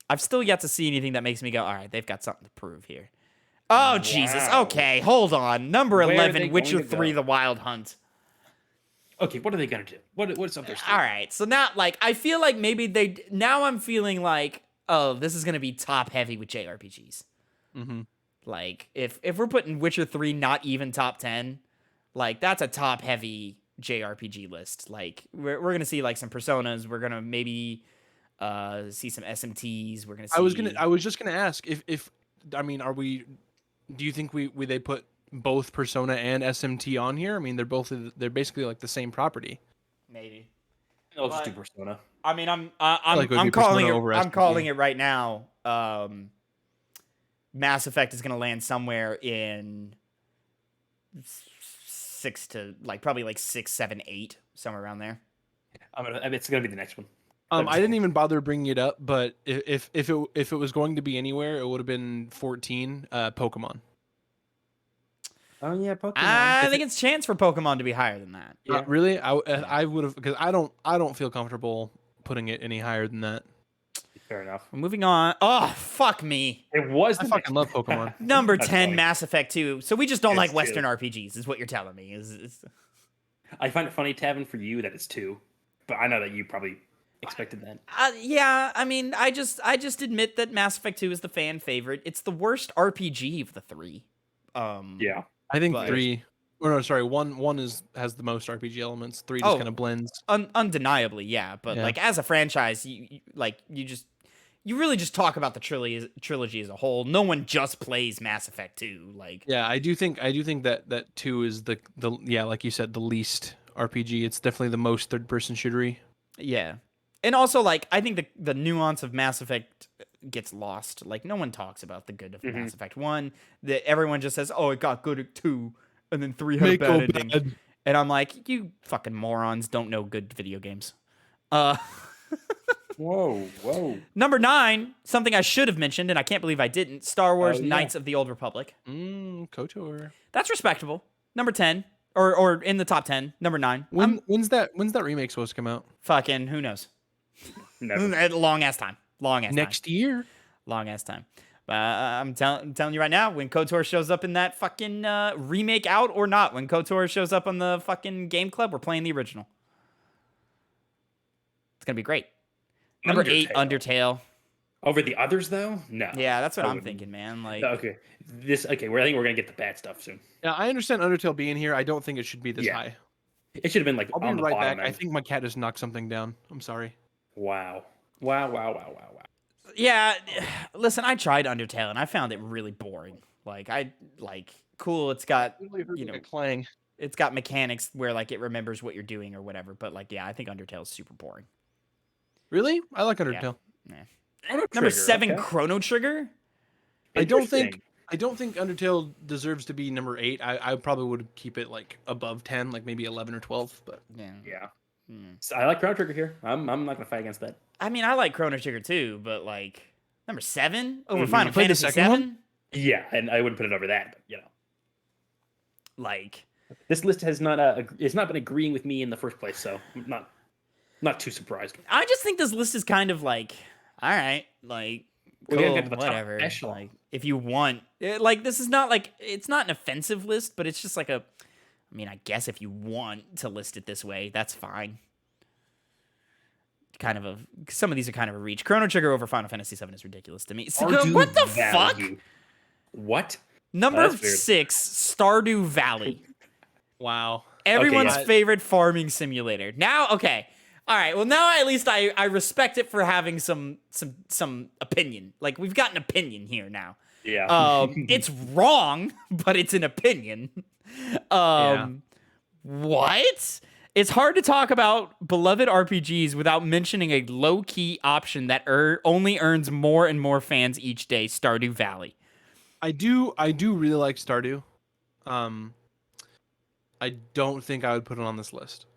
I've still yet to see anything that makes me go, all right, they've got something to prove here. Oh, Jesus. Wow. Okay, hold on. Number Where are 11, they Witcher going to 3, go? The Wild Hunt. Okay, what are they gonna do? What's up their sleeve? All right, so now, like, I feel like maybe now I'm feeling like, oh, this is going to be top heavy with JRPGs. Mm-hmm. Like, if we're putting Witcher 3 not even top 10, like, that's a top heavy JRPG list. Like, we're going to see, like, some Personas. We're going to maybe see some SMTs. We're going to see... I was just gonna ask if I mean, do you think they put both Persona and SMT on here? I mean, they're basically like the same property. Maybe. I'll just do Persona. I mean, I'm like it would be calling it. Persona over I'm SMT. calling it right now. Mass Effect is going to land somewhere in 6 to probably 6, 7, 8, somewhere around there. It's gonna be the next one. I didn't even bother bringing it up, but if it was going to be anywhere, it would have been 14. Pokemon. Oh yeah, Pokemon. I think it's chance for Pokemon to be higher than that. Yeah. Really? I would have, because I don't feel comfortable putting it any higher than that. Fair enough. Moving on. Oh, fuck me. It was. I The fucking next love Pokemon. Number That's 10, funny. Mass Effect 2. So we just don't It's like 2. Western RPGs, is what you're telling me. I find it funny, Tavin, for you that it's 2, but I know that you probably expected that. Yeah, I mean, I just admit that Mass Effect 2 is the fan favorite. It's the worst RPG of the 3. Yeah. I think But- 3. Or no, sorry, one has the most RPG elements. 3 just Oh. kind of blends. Undeniably, yeah. But Yeah. as a franchise, you really just talk about the trilogy as a whole. No one just plays Mass Effect 2. Yeah, I do think that 2 is the like you said, the least RPG. It's definitely the most third person shootery. Yeah. And also, I think the nuance of Mass Effect gets lost. No one talks about the good of Mass Effect 1. That everyone just says, oh, it got good at 2, and then 3 had a bad ending. And I'm like, you fucking morons don't know good video games. Whoa. Number 9, something I should have mentioned, and I can't believe I didn't. Star Wars yeah. Knights of the Old Republic. KOTOR. That's respectable. Number 10. Or in the top 10. Number 9. When's that remake supposed to come out? Fucking, who knows? Never. Long ass time. Next year. Long ass time. I'm telling you right now, when KOTOR shows up in that fucking remake out or not, when KOTOR shows up on the fucking Game Club, we're playing the original. It's going to be great. Number 8, Undertale. Over the others, though? No. Yeah, that's what I I'm wouldn't. thinking, man. Okay. I think we're gonna get the bad stuff soon. Yeah, I understand Undertale being here. I don't think it should be this Yeah. high. It should have been I'll be on the right bottom back. I end. think my cat just knocked something down. I'm sorry. Wow. Yeah, listen, I tried Undertale and I found it really boring. Cool, it's got, clang. it's got mechanics where it remembers what you're doing or whatever, but I think Undertale is super boring. Really? I like Undertale. Number 7, Chrono Trigger. I don't think Undertale deserves to be number 8. I probably would keep it above 10, maybe 11 or 12. But Yeah. So I like Chrono Trigger here. I'm not gonna fight against that. I mean, I like Chrono Trigger too, but number 7 over Mhm. Final You played the Fantasy second 7. one? Yeah, and I wouldn't put it over that. But Like, this list has not it's not been agreeing with me in the first place, so I'm not Not too surprised. I just think this list is kind of like, all right, like, We cool, gotta get to the top whatever. echelon. Like, if you want, like, this is not like, it's not an offensive list, but it's just like a, I mean, I guess if you want to list it this way, that's fine. Some of these are kind of a reach. Chrono Trigger over Final Fantasy VII is ridiculous to me. Stardew What the Valley. fuck? What? Number That's weird. 6, Stardew Valley. Wow. Everyone's yeah. favorite farming simulator. Now, okay. All right. Well, now at least I respect it for having some opinion. Like, we've got an opinion here now. Yeah. It's wrong, but it's an opinion. What? It's hard to talk about beloved RPGs without mentioning a low-key option that only earns more and more fans each day, Stardew Valley. I do really like Stardew. I don't think I would put it on this list.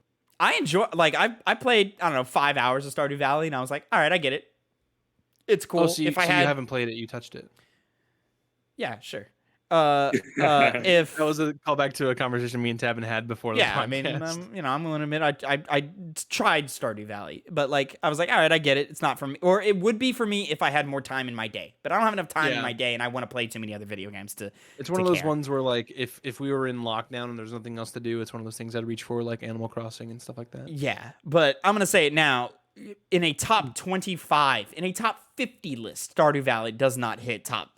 I enjoy, like, I played, I don't know, 5 hours of Stardew Valley, and I was like, all right, I get it. It's cool. Oh, so you haven't played it, you touched it. Yeah, sure. If That was a callback to a conversation me and Tavin had before the podcast. I mean, I'm willing to admit I tried Stardew Valley, but like I was like, all right, I get it. It's not for me, or it would be for me if I had more time in my day. But I don't have enough time in my day, and I want to play too many other video games to. It's one of those ones where like if we were in lockdown and there's nothing else to do, it's one of those things I'd reach for, like Animal Crossing and stuff like that. Yeah, but I'm gonna say it now. In a top 25, in a top 50 list, Stardew Valley does not hit top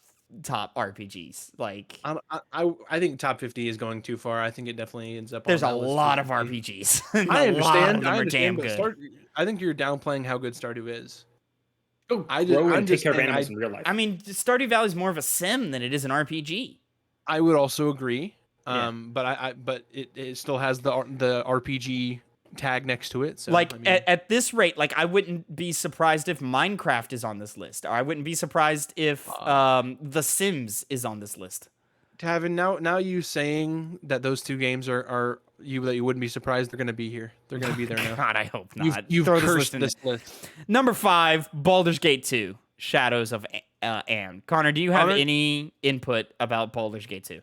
RPGs. Like, I think top 50 is going too far. I think it definitely ends up. There's on a that list lot of 50. RPGs. I understand. I understand, but good. I think you're downplaying how good Stardew is. Go I'm and take just care of saying, animals in real life. I mean, Stardew Valley is more of a sim than it is an RPG. I would also agree. Yeah. But it still has the RPG tag next to it. So, Like, I mean, at this rate, like, I wouldn't be surprised if Minecraft is on this list, or I wouldn't be surprised if The Sims is on this list. Tavin, now you saying that those two games are that you wouldn't be surprised they're going to be here. They're going to be there now. God, I hope not. You've Throw cursed this this list. Number 5, Baldur's Gate 2, Shadows of Anne. Connor, do you have Connor? any input about Baldur's Gate 2?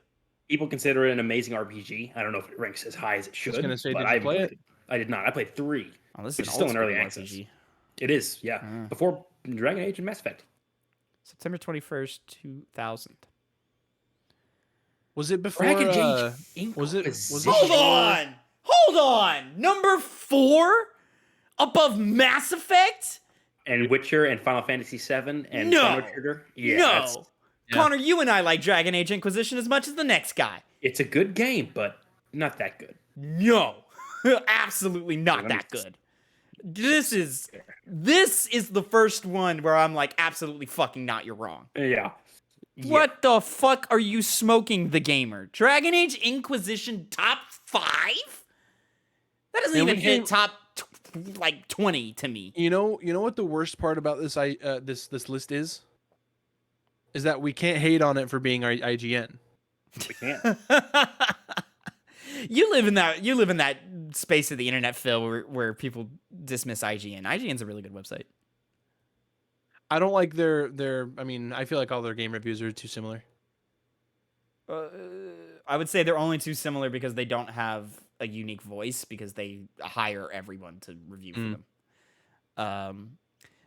People consider it an amazing RPG. I don't know if it ranks as high as it should. gonna say, but did you I play it? I did not. I played 3. Oh, this Which is is still an in early old-school access. RPG. It is, yeah. Before Dragon Age and Mass Effect. September 21st, 2000. Was it before? Dragon Age Was it? Hold on! Number 4? Above Mass Effect? And Witcher and Final Fantasy VII and No. Chrono Trigger. Yeah, No! Connor, you and I like Dragon Age Inquisition as much as the next guy. it's a good game, but not that good. No. Absolutely not Let me that good. This is the first one where I'm like, absolutely fucking not, you're wrong. Yeah. What the fuck are you smoking, the gamer? Dragon Age Inquisition top 5? That doesn't And even we hit can- top 20 to me. You know what the worst part about this this list is that we can't hate on it for being IGN. We can't. You live in that space of the internet, Phil, where people dismiss IGN. IGN's a really good website. I don't like their. I mean, I feel like all their game reviews are too similar. I would say they're only too similar because they don't have a unique voice because they hire everyone to review for them.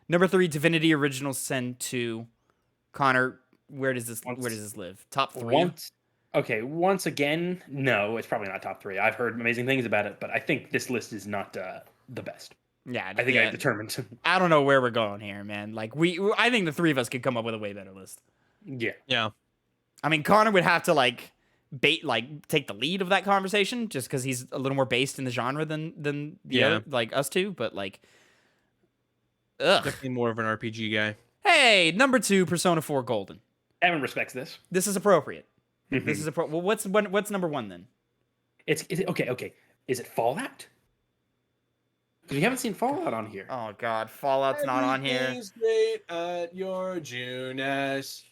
Number 3, Divinity Original Sin 2. Connor, where does this live? Top 3? Once again, no, it's probably not top 3. I've heard amazing things about it, but I think this list is not the best. Yeah, I think I determined. I don't know where we're going here, man. Like I think the 3 of us could come up with a way better list. Yeah. I mean, Connor would have to take the lead of that conversation just because he's a little more based in the genre than the other, like us two. But like, ugh. Definitely more of an RPG guy. Hey, number 2, Persona 4 Golden. Evan respects this. This is appropriate. This is appropriate. Well, what's number 1 then? Is it okay? Is it Fallout? Because we haven't seen Fallout on here. Oh God, Fallout's not on here. Everything's great at your Junus.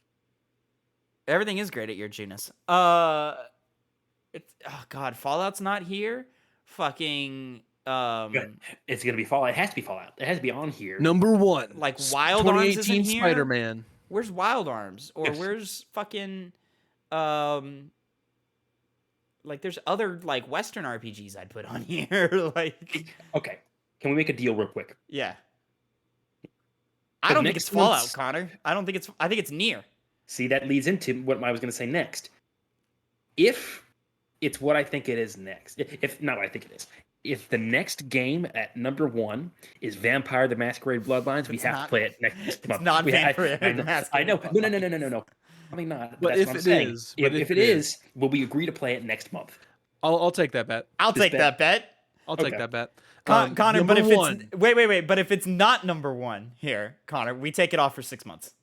Everything is great at your Junus. It's God, Fallout's not here. Fucking It's gonna be Fallout. It has to be Fallout. It has to be on here. Number 1, like Wild Arms isn't 2018 here. Spider-Man. Where's Wild Arms? Or Yes. where's fucking like there's other like Western RPGs I'd put on here. Like Okay. Can we make a deal real quick? Yeah. For I don't think it's next Fallout, month's- Connor. I think it's near. See, that leads into what I was going to say next. If it's what I think it is next, if not what I think it is, if the next game at number 1 is Vampire the Masquerade Bloodlines, we It's have not- to play it next it's month. not We- Vampire I the know. Masquerade No. Bloodlines. No. Probably not. But that's if what I'm it saying. is- if it is, will we agree to play it next month? I'll take that bet. I'll This take bet- that bet. I'll take Okay. that bet. Connor, number but if one, it's wait, but if it's not number 1 here, Connor, we take it off for 6 months.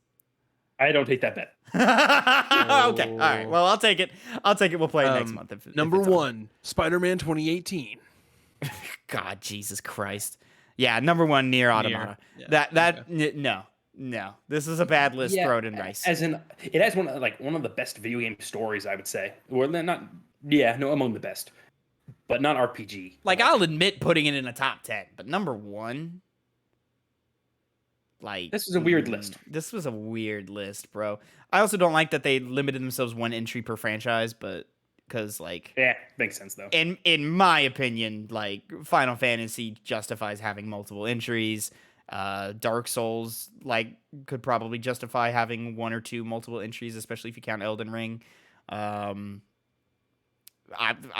I don't take that bet. Okay, all right. Well, I'll take it. We'll play it next month. If number it's on. 1, Spider-Man 2018. God, Jesus Christ. Yeah, number 1, Near Automata. Yeah, No. This is a bad list. Throw it in rice. As in, it has one of the best video game stories, I would say. Or not, yeah, no, among the best, but not RPG. Like, I'll admit putting it in a top 10, but number 1. Like, This is a weird list. This was a weird list, bro. I also don't like that they limited themselves 1 entry per franchise, but because like, Yeah, makes sense though. in my opinion, like Final Fantasy justifies having multiple entries. Dark Souls like could probably justify having 1 or 2 multiple entries, especially if you count Elden Ring. I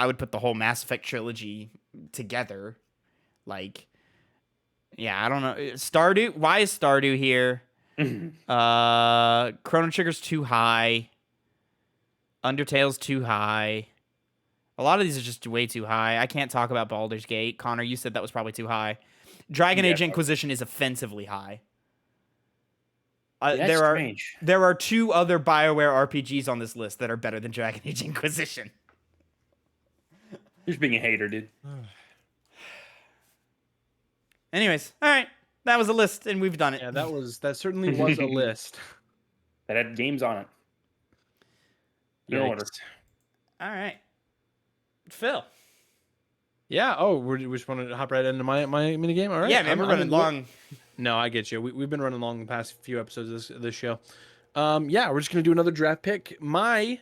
would put the whole Mass Effect trilogy together. Like, yeah, I don't know. Stardew. Why is Stardew here? Chrono Trigger's too high. Undertale's too high. A lot of these are just way too high. I can't talk about Baldur's Gate. Connor, you said that was probably too high. Dragon Age Inquisition is offensively high. That's strange. There are 2 other BioWare RPGs on this list that are better than Dragon Age Inquisition. You're just being a hater, dude. Anyways, all right. That was a list, and we've done it. Yeah, that certainly was a list. That had games on it. In Yikes. order. All right. Phil. Yeah. Oh, we just want to hop right into my mini game. All right. Yeah, man, we're running long. No, I get you. We've been running long the past few episodes of this show. Yeah, we're just gonna do another draft pick. My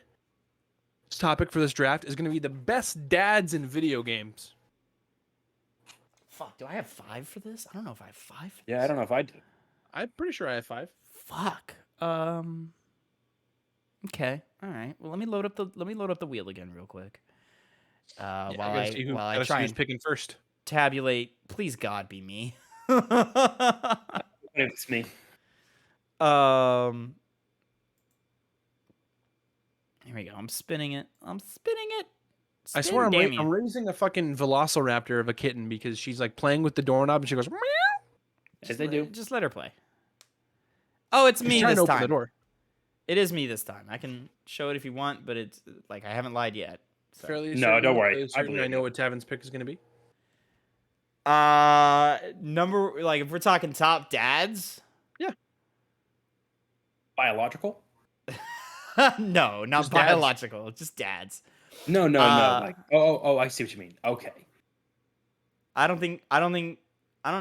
topic for this draft is gonna be the best dads in video games. Fuck, do I have 5 for this? I don't know if I have 5 for this. Yeah, I don't know if I do. I'm pretty sure I have 5. Fuck. Okay. All right. Well, let me load up the wheel again real quick. While I try and picking first. tabulate. Please God be me. It's me. Here we go. I'm spinning it. I swear I'm Damien. raising a fucking velociraptor of a kitten because she's like playing with the doorknob and she goes meow. As they do. Just let her play. Oh, it's me She's trying this to open the time. door. It is me this time. I can show it if you want, but it's like I haven't lied yet. So. Fairly No, certain- don't worry. fairly certain believe I know you. what Tavin's pick is going to be. Number like if we're talking top dads. Biological? No, not Just dads. biological. Just dads. No. Like, I see what you mean. Okay. I don't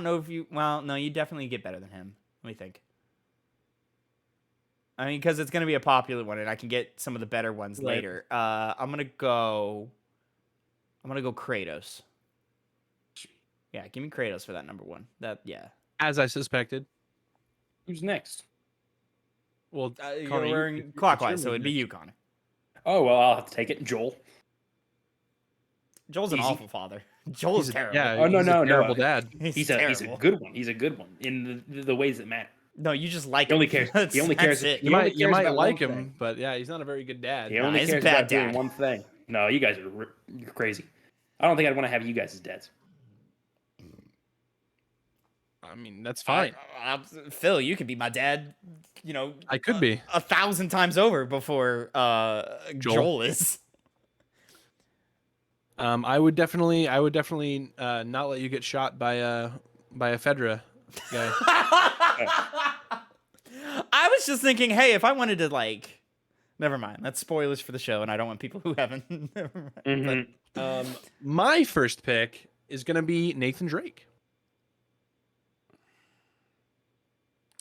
know if you. Well, no, you definitely get better than him. Let me think. I mean, because it's gonna be a popular one, and I can get some of the better ones Right. later. I'm gonna go Kratos. Yeah, give me Kratos for that number 1. Yeah. As I suspected. Who's next? Well, You're Connor, wearing it's clockwise, your so it'd be movement. you, Connor. Oh, well, I'll have to take it. Joel. Joel's an Easy. awful father. Joel's He's a- terrible. Yeah, Oh, no, he's a no, no. terrible dad. He's a terrible. good one. He's a good one in the ways that matter. No, you just like He only him. cares. That's- He only cares. that's it. He You only might cares about like one him, thing. but yeah, he's not a very good dad. He only he's a cares bad about doing dad. one thing. No, you guys you're crazy. I don't think I'd want to have you guys as dads. I mean, that's fine. Phil, you could be my dad. You know, I could be. 1,000 times over before Joel is. I would definitely not let you get shot by a Fedra guy. I was just thinking, hey, if I wanted to like, never mind. That's spoilers for the show, and I don't want people who haven't. Never mind. Mhm. My first pick is gonna be Nathan Drake.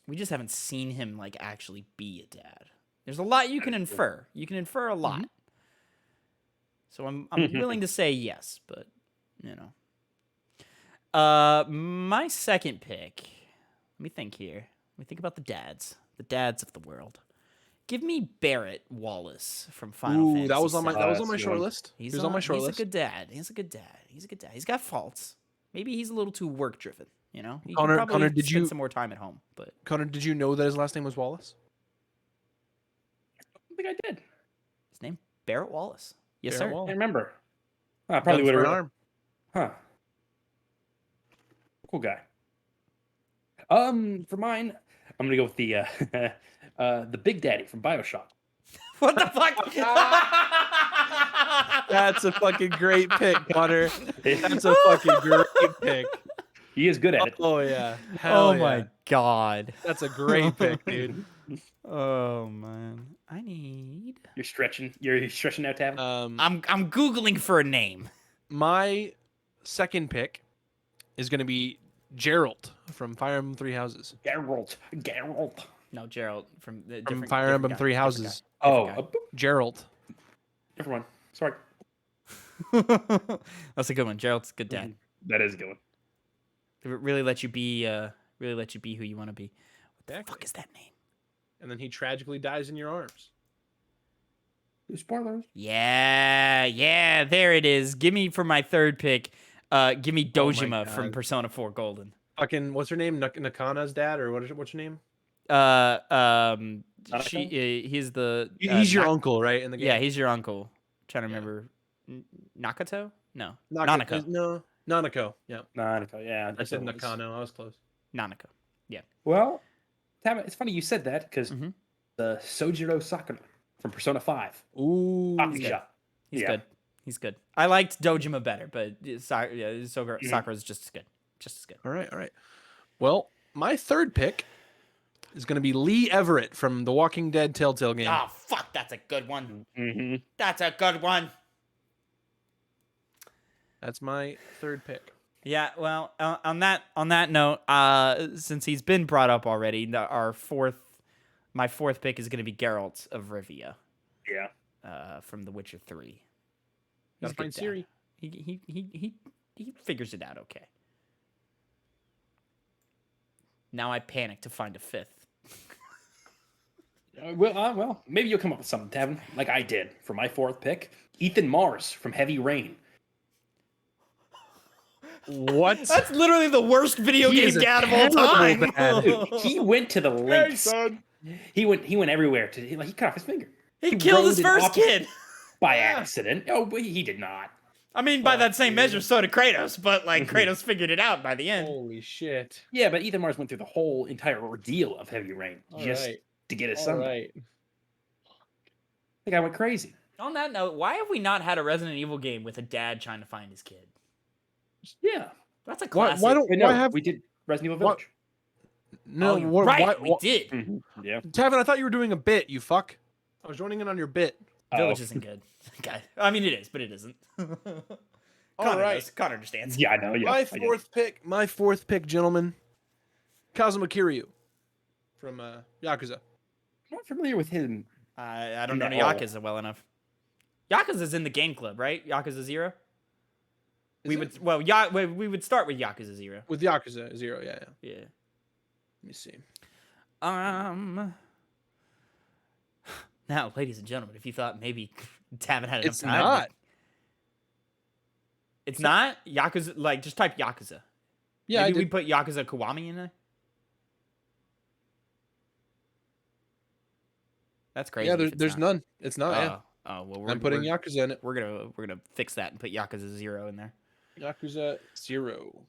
We just haven't seen him like actually be a dad. There's a lot you can infer. You can infer a lot. So I'm willing to say yes, but you know. My second pick. Let me think here. Let me think about the dads of the world. Give me Barrett Wallace from Final Ooh, Fantasy that was on my VII. that's a good short one. list. He was on my short He's list. a good dad. He's a good dad. He's got faults. Maybe he's a little too work driven. You know, he could Connor, probably did spend you some more time at home. But Connor, did you know that his last name was Wallace? I think I did. his name Barrett Wallace. Yes, Barrett sir. Wallace. I remember. I probably Guns would for an have. arm. Huh. Cool guy. For mine, I'm gonna go with the Big Daddy from BioShock. What the fuck? That's a fucking great pick, Connor. That's a fucking great pick. He is good at it. Oh yeah. Hell Oh yeah. my god. That's a great pick, dude. Oh man. I need. You're stretching. You're stretching out, Tavin. I'm googling for a name. My second pick is going to be Gerald from Fire Emblem Three Houses. Geralt. No, Gerald from the From different Fire different Emblem guy, Three different Houses. guy, Oh, different Gerald. different one. Sorry. guy. That's a good one. Gerald's a good dad. That is a good one. Really let you be who you want to be. What the fuck is that name? And then he tragically dies in your arms. Spoilers. Yeah, there it is. Give me for my third pick. Give me Dojima from God. Persona 4 Golden. Fucking what's her name? Nakana's dad, or what's her name? He's the He's your uncle, right? In the game. Yeah, he's your uncle. Trying to remember. Nakato? No. Nanako. Nanako. No, Nanako. Yeah, Yeah. I said Nakano. I was close. Nanako. Well, Tavin, it's funny you said that because Mhm. the Sojiro Sakura from Persona 5. Ooh, Coffee good. shop. He's Yeah. good. He's good. I liked Dojima better, but Sakura's just as good. Just as good. All right. Well, my third pick is going to be Lee Everett from the Walking Dead Telltale game. Oh, fuck. That's a good one. Mm-hmm. That's a good one. That's my third pick. Yeah, well, on that note, since he's been brought up already, my fourth pick is going to be Geralt of Rivia, Yeah. from The Witcher 3. He's Gotta a good find dad. Ciri. He figures it out okay. Now I panic to find a fifth. Well, maybe you'll come up with something, Tavin, like I did for my fourth pick. Ethan Mars from Heavy Rain. What? That's literally the worst video He game is a dad of all terrible time. dad. Dude, he went to the lengths. son. He went everywhere to he cut off his finger. He killed his rode first an kid. by accident. Oh, but he did not. I mean, by that same dude. measure, so did Kratos, but like Kratos figured it out by the end. Holy shit! Yeah, but Ethan Mars went through the whole entire ordeal of Heavy Rain just Alright. to get his All son. right. The guy went crazy. On that note, why have we not had a Resident Evil game with a dad trying to find his kid? Yeah. That's a Why? classic. Why don't? Wait, no, Why have? we did Resident Evil What- Village? No. Oh, you're what, right, why, we did. Yeah. Tavin, I thought you were doing a bit. You fuck. I was joining in on your bit. Village isn't good. Okay. I mean, it is, but it isn't. Connor right. knows. Connor understands. Yeah, I know. Yeah. My I get it. fourth pick, gentlemen. Kazuma Kiryu from Yakuza. I'm not familiar with him. I don't know No. Yakuza well enough. Yakuza's in the game club, right? Yakuza 0? Is We it? would we would start with Yakuza 0. With Yakuza 0, yeah. Yeah. Let me see. Now, ladies and gentlemen, if you thought maybe Tavin had enough It's time, not. It's not Yakuza. Like, just type Yakuza. Yeah, Maybe I we did. put Yakuza Kiwami in there. That's crazy. Yeah, if it's there's not. none. It's not. Yeah. Oh well, I'm putting Yakuza in it. We're gonna fix that and put Yakuza 0 in there. Yakuza 0.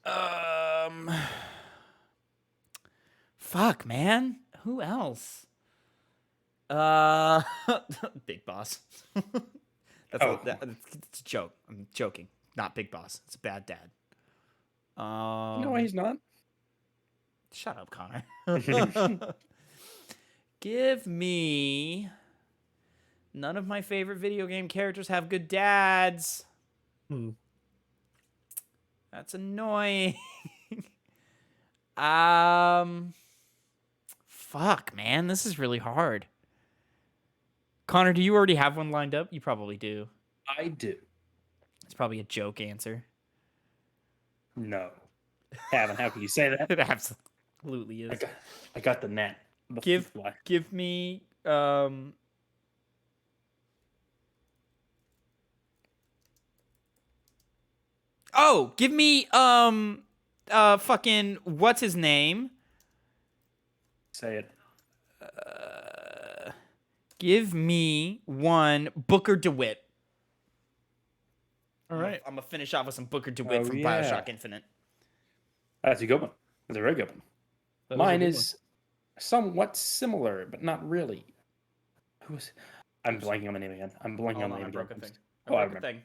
Fuck, man. Who else? Big Boss. It's a joke. I'm joking. Not Big Boss. It's a bad dad. No, he's not. Shut up, Connor. Give me. None of my favorite video game characters have good dads. That's annoying. Fuck, man. This is really hard. Connor, do you already have one lined up? You probably do. I do. It's probably a joke answer. No. Tavin, how can you say that? It absolutely is. I got the net. Give me Oh, give me fucking what's his name? Say it. Give me one Booker DeWitt. All right. I'm gonna finish off with some Booker DeWitt from yeah. BioShock Infinite. That's a good one. That's a very good one. That was a Mine good is somewhat similar, but not really. Who was? I'm blanking on the name again. I'm blanking on the name I again. broke a thing. Oh, I broke a remember. thing.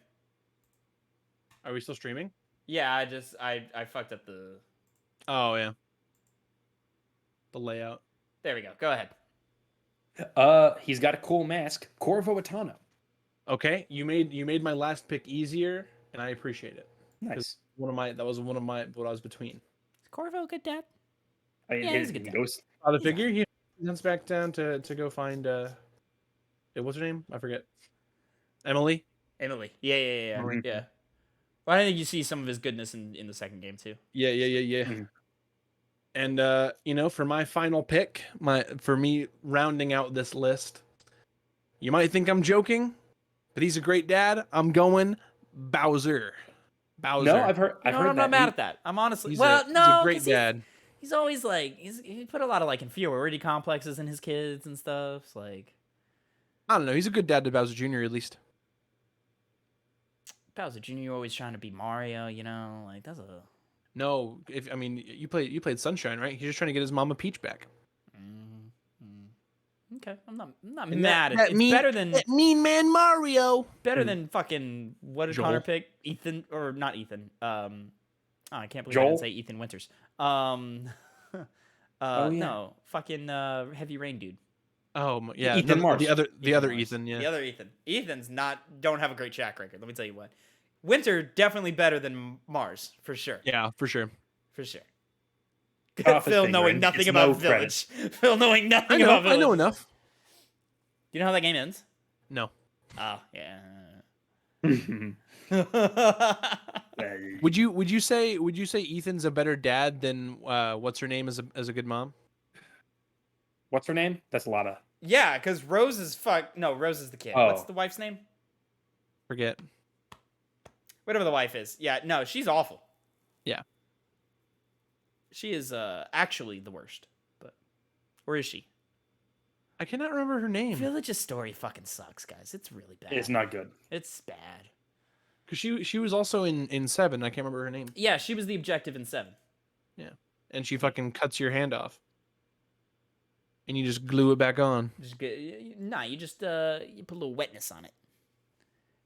Are we still streaming? Yeah, I fucked up the. Oh yeah. The layout. There we go. Go ahead. He's got a cool mask. Corvo Atano. Okay, you made my last pick easier, and I appreciate it. Nice. That was one of my what I was between. Is Corvo a good dad? I mean, Yeah, his he's a good guy. ghost. The figure he runs back down to go find what's her name? I forget. Emily. Emily. Yeah. Mhm. Yeah. Well, I think you see some of his goodness in the second game too. Yeah. Mhm. And for my final pick, for me rounding out this list, you might think I'm joking, but he's a great dad. I'm going Bowser. Bowser. No, I've heard. You I've know, heard I'm that. not mad at that. I'm honestly He's well, he's no, a great 'cause dad. He's always like he put a lot of like inferiority complexes in his kids and stuff. It's like I don't know. He's a good dad to Bowser Jr. at least. Bowser Jr. always trying to be Mario. You know, like that's a. No, you played Sunshine, right? He's just trying to get his mama Peach back. Okay, I'm not And mad at that it. It's mean, better than that mean man Mario. fucking what did Joel. Connor pick? Ethan or not Ethan? I can't believe I Joel? didn't say Ethan Winters. Oh, yeah. No, fucking Heavy Rain dude. Oh yeah, Ethan Mars. The other Mars. Ethan. Yeah. The other Ethan. Ethan's don't have a great track record. Let me tell you what. Winter definitely better than Mars for sure. Yeah, for sure. For sure. Off his Phil finger, knowing and nothing it's about no Village. Phil knowing I nothing know. about Village. I know enough. Do you know how that game ends? No. Oh yeah. Would you say Ethan's a better dad than what's her name as a good mom? What's her name? That's a lot of. Yeah, because Rose is No, Rose is the kid. Oh. What's the wife's name? Forget. Whatever the wife is. Yeah, no, she's awful. Yeah. She is actually the worst. But where is she? I cannot remember her name. Village's story fucking sucks, guys. It's really bad. It's not good. It's bad. Because she was also in 7. I can't remember her name. Yeah, she was the objective in 7. Yeah. And she fucking cuts your hand off. And you just glue it back on. You just you put a little wetness on it.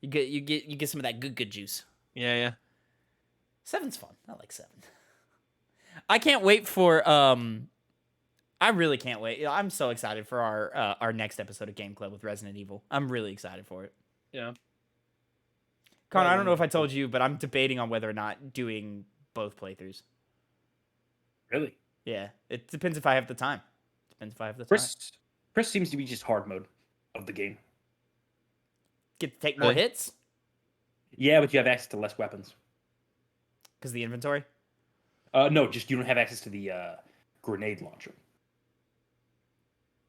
You get some of that good juice. Yeah. 7's fun. I like 7. I can't wait for I really can't wait. I'm so excited for our next episode of Game Club with Resident Evil. I'm really excited for it. Yeah. Connor, I don't know if I told you, but I'm debating on whether or not doing both playthroughs. Really? Yeah, it depends if I have the time. Chris seems to be just hard mode of the game. Get to take more Really? hits Yeah, but you have access to less weapons. because the inventory. No, just you don't have access to the grenade launcher.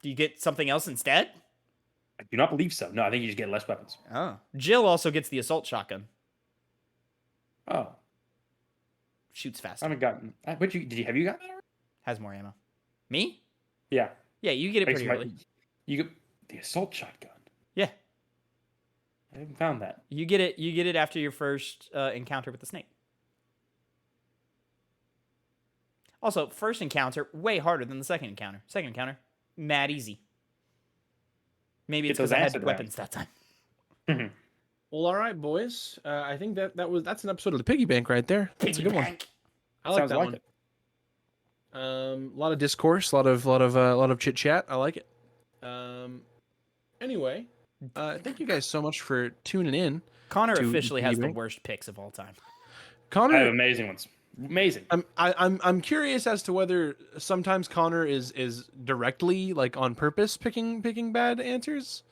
Do you get something else instead? I do not believe so. No, I think you just get less weapons. Oh, Jill also gets the assault shotgun. Oh, Shoots I faster. haven't gotten. Have you gotten that already? Has more ammo. Me? Yeah. Yeah, you get it pretty Makes my- early. You get the assault shotgun. Yeah, I haven't found that. you get it. You get it after your first encounter with the snake. Also, first encounter way harder than the second encounter. Second encounter, mad easy. Maybe Get it's because those I had acid weapons that time. Well, all right, boys. I think that's an episode of the Piggy Bank right there. That's a good one. I like Sounds that like one. it. A lot of discourse, a lot of chit chat. I like it. Anyway, thank you guys so much for tuning in. Connor to officially has the Piggy Bank. worst picks of all time. I have Connor, amazing ones. Amazing. I'm curious as to whether sometimes Connor is directly like on purpose picking bad answers.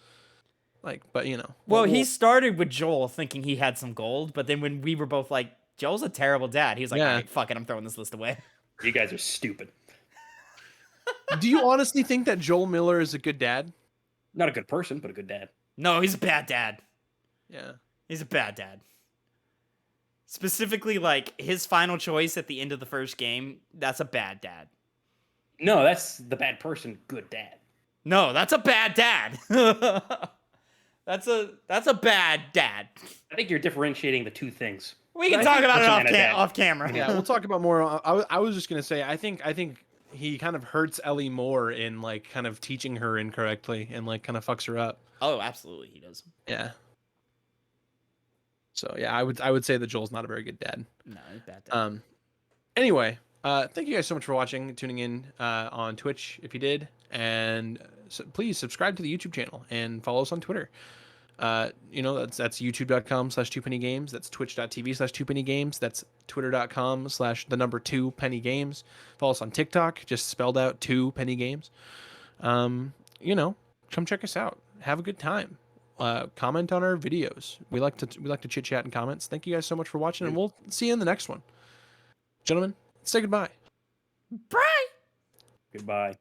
Like, but Well, he started with Joel thinking he had some gold, but then when we were both like Joel's a terrible dad. He's like, Yeah. all right, fuck it, I'm throwing this list away. You guys are stupid. Do you honestly think that Joel Miller is a good dad? Not a good person, but a good dad. No, he's a bad dad. Yeah. He's a bad dad. Specifically, like, his final choice at the end of the first game, that's a bad dad. No, that's the bad person, good dad. No, that's a bad dad. That's a bad dad. I think you're differentiating the two things. We can I talk think about it person and a dad. off camera. Yeah, we'll talk about more. I was just gonna say, I think he kind of hurts Ellie more in like kind of teaching her incorrectly and like kind of fucks her up. Oh, absolutely, he does. Yeah. So yeah, I would say that Joel's not a very good dad. No, he's a bad dad. Anyway, thank you guys so much for watching, tuning in on Twitch if you did, and please subscribe to the YouTube channel and follow us on Twitter. You know, that's youtube.com/2pennygames. That's twitch.tv/2pennygames. That's twitter.com/2pennygames. Follow us on TikTok, just spelled out 2pennygames. You know, come check us out. Have a good time. Comment on our videos. We like to chit chat in comments. Thank you guys so much for watching, and we'll see you in the next one. Gentlemen, say goodbye. Bye. Goodbye.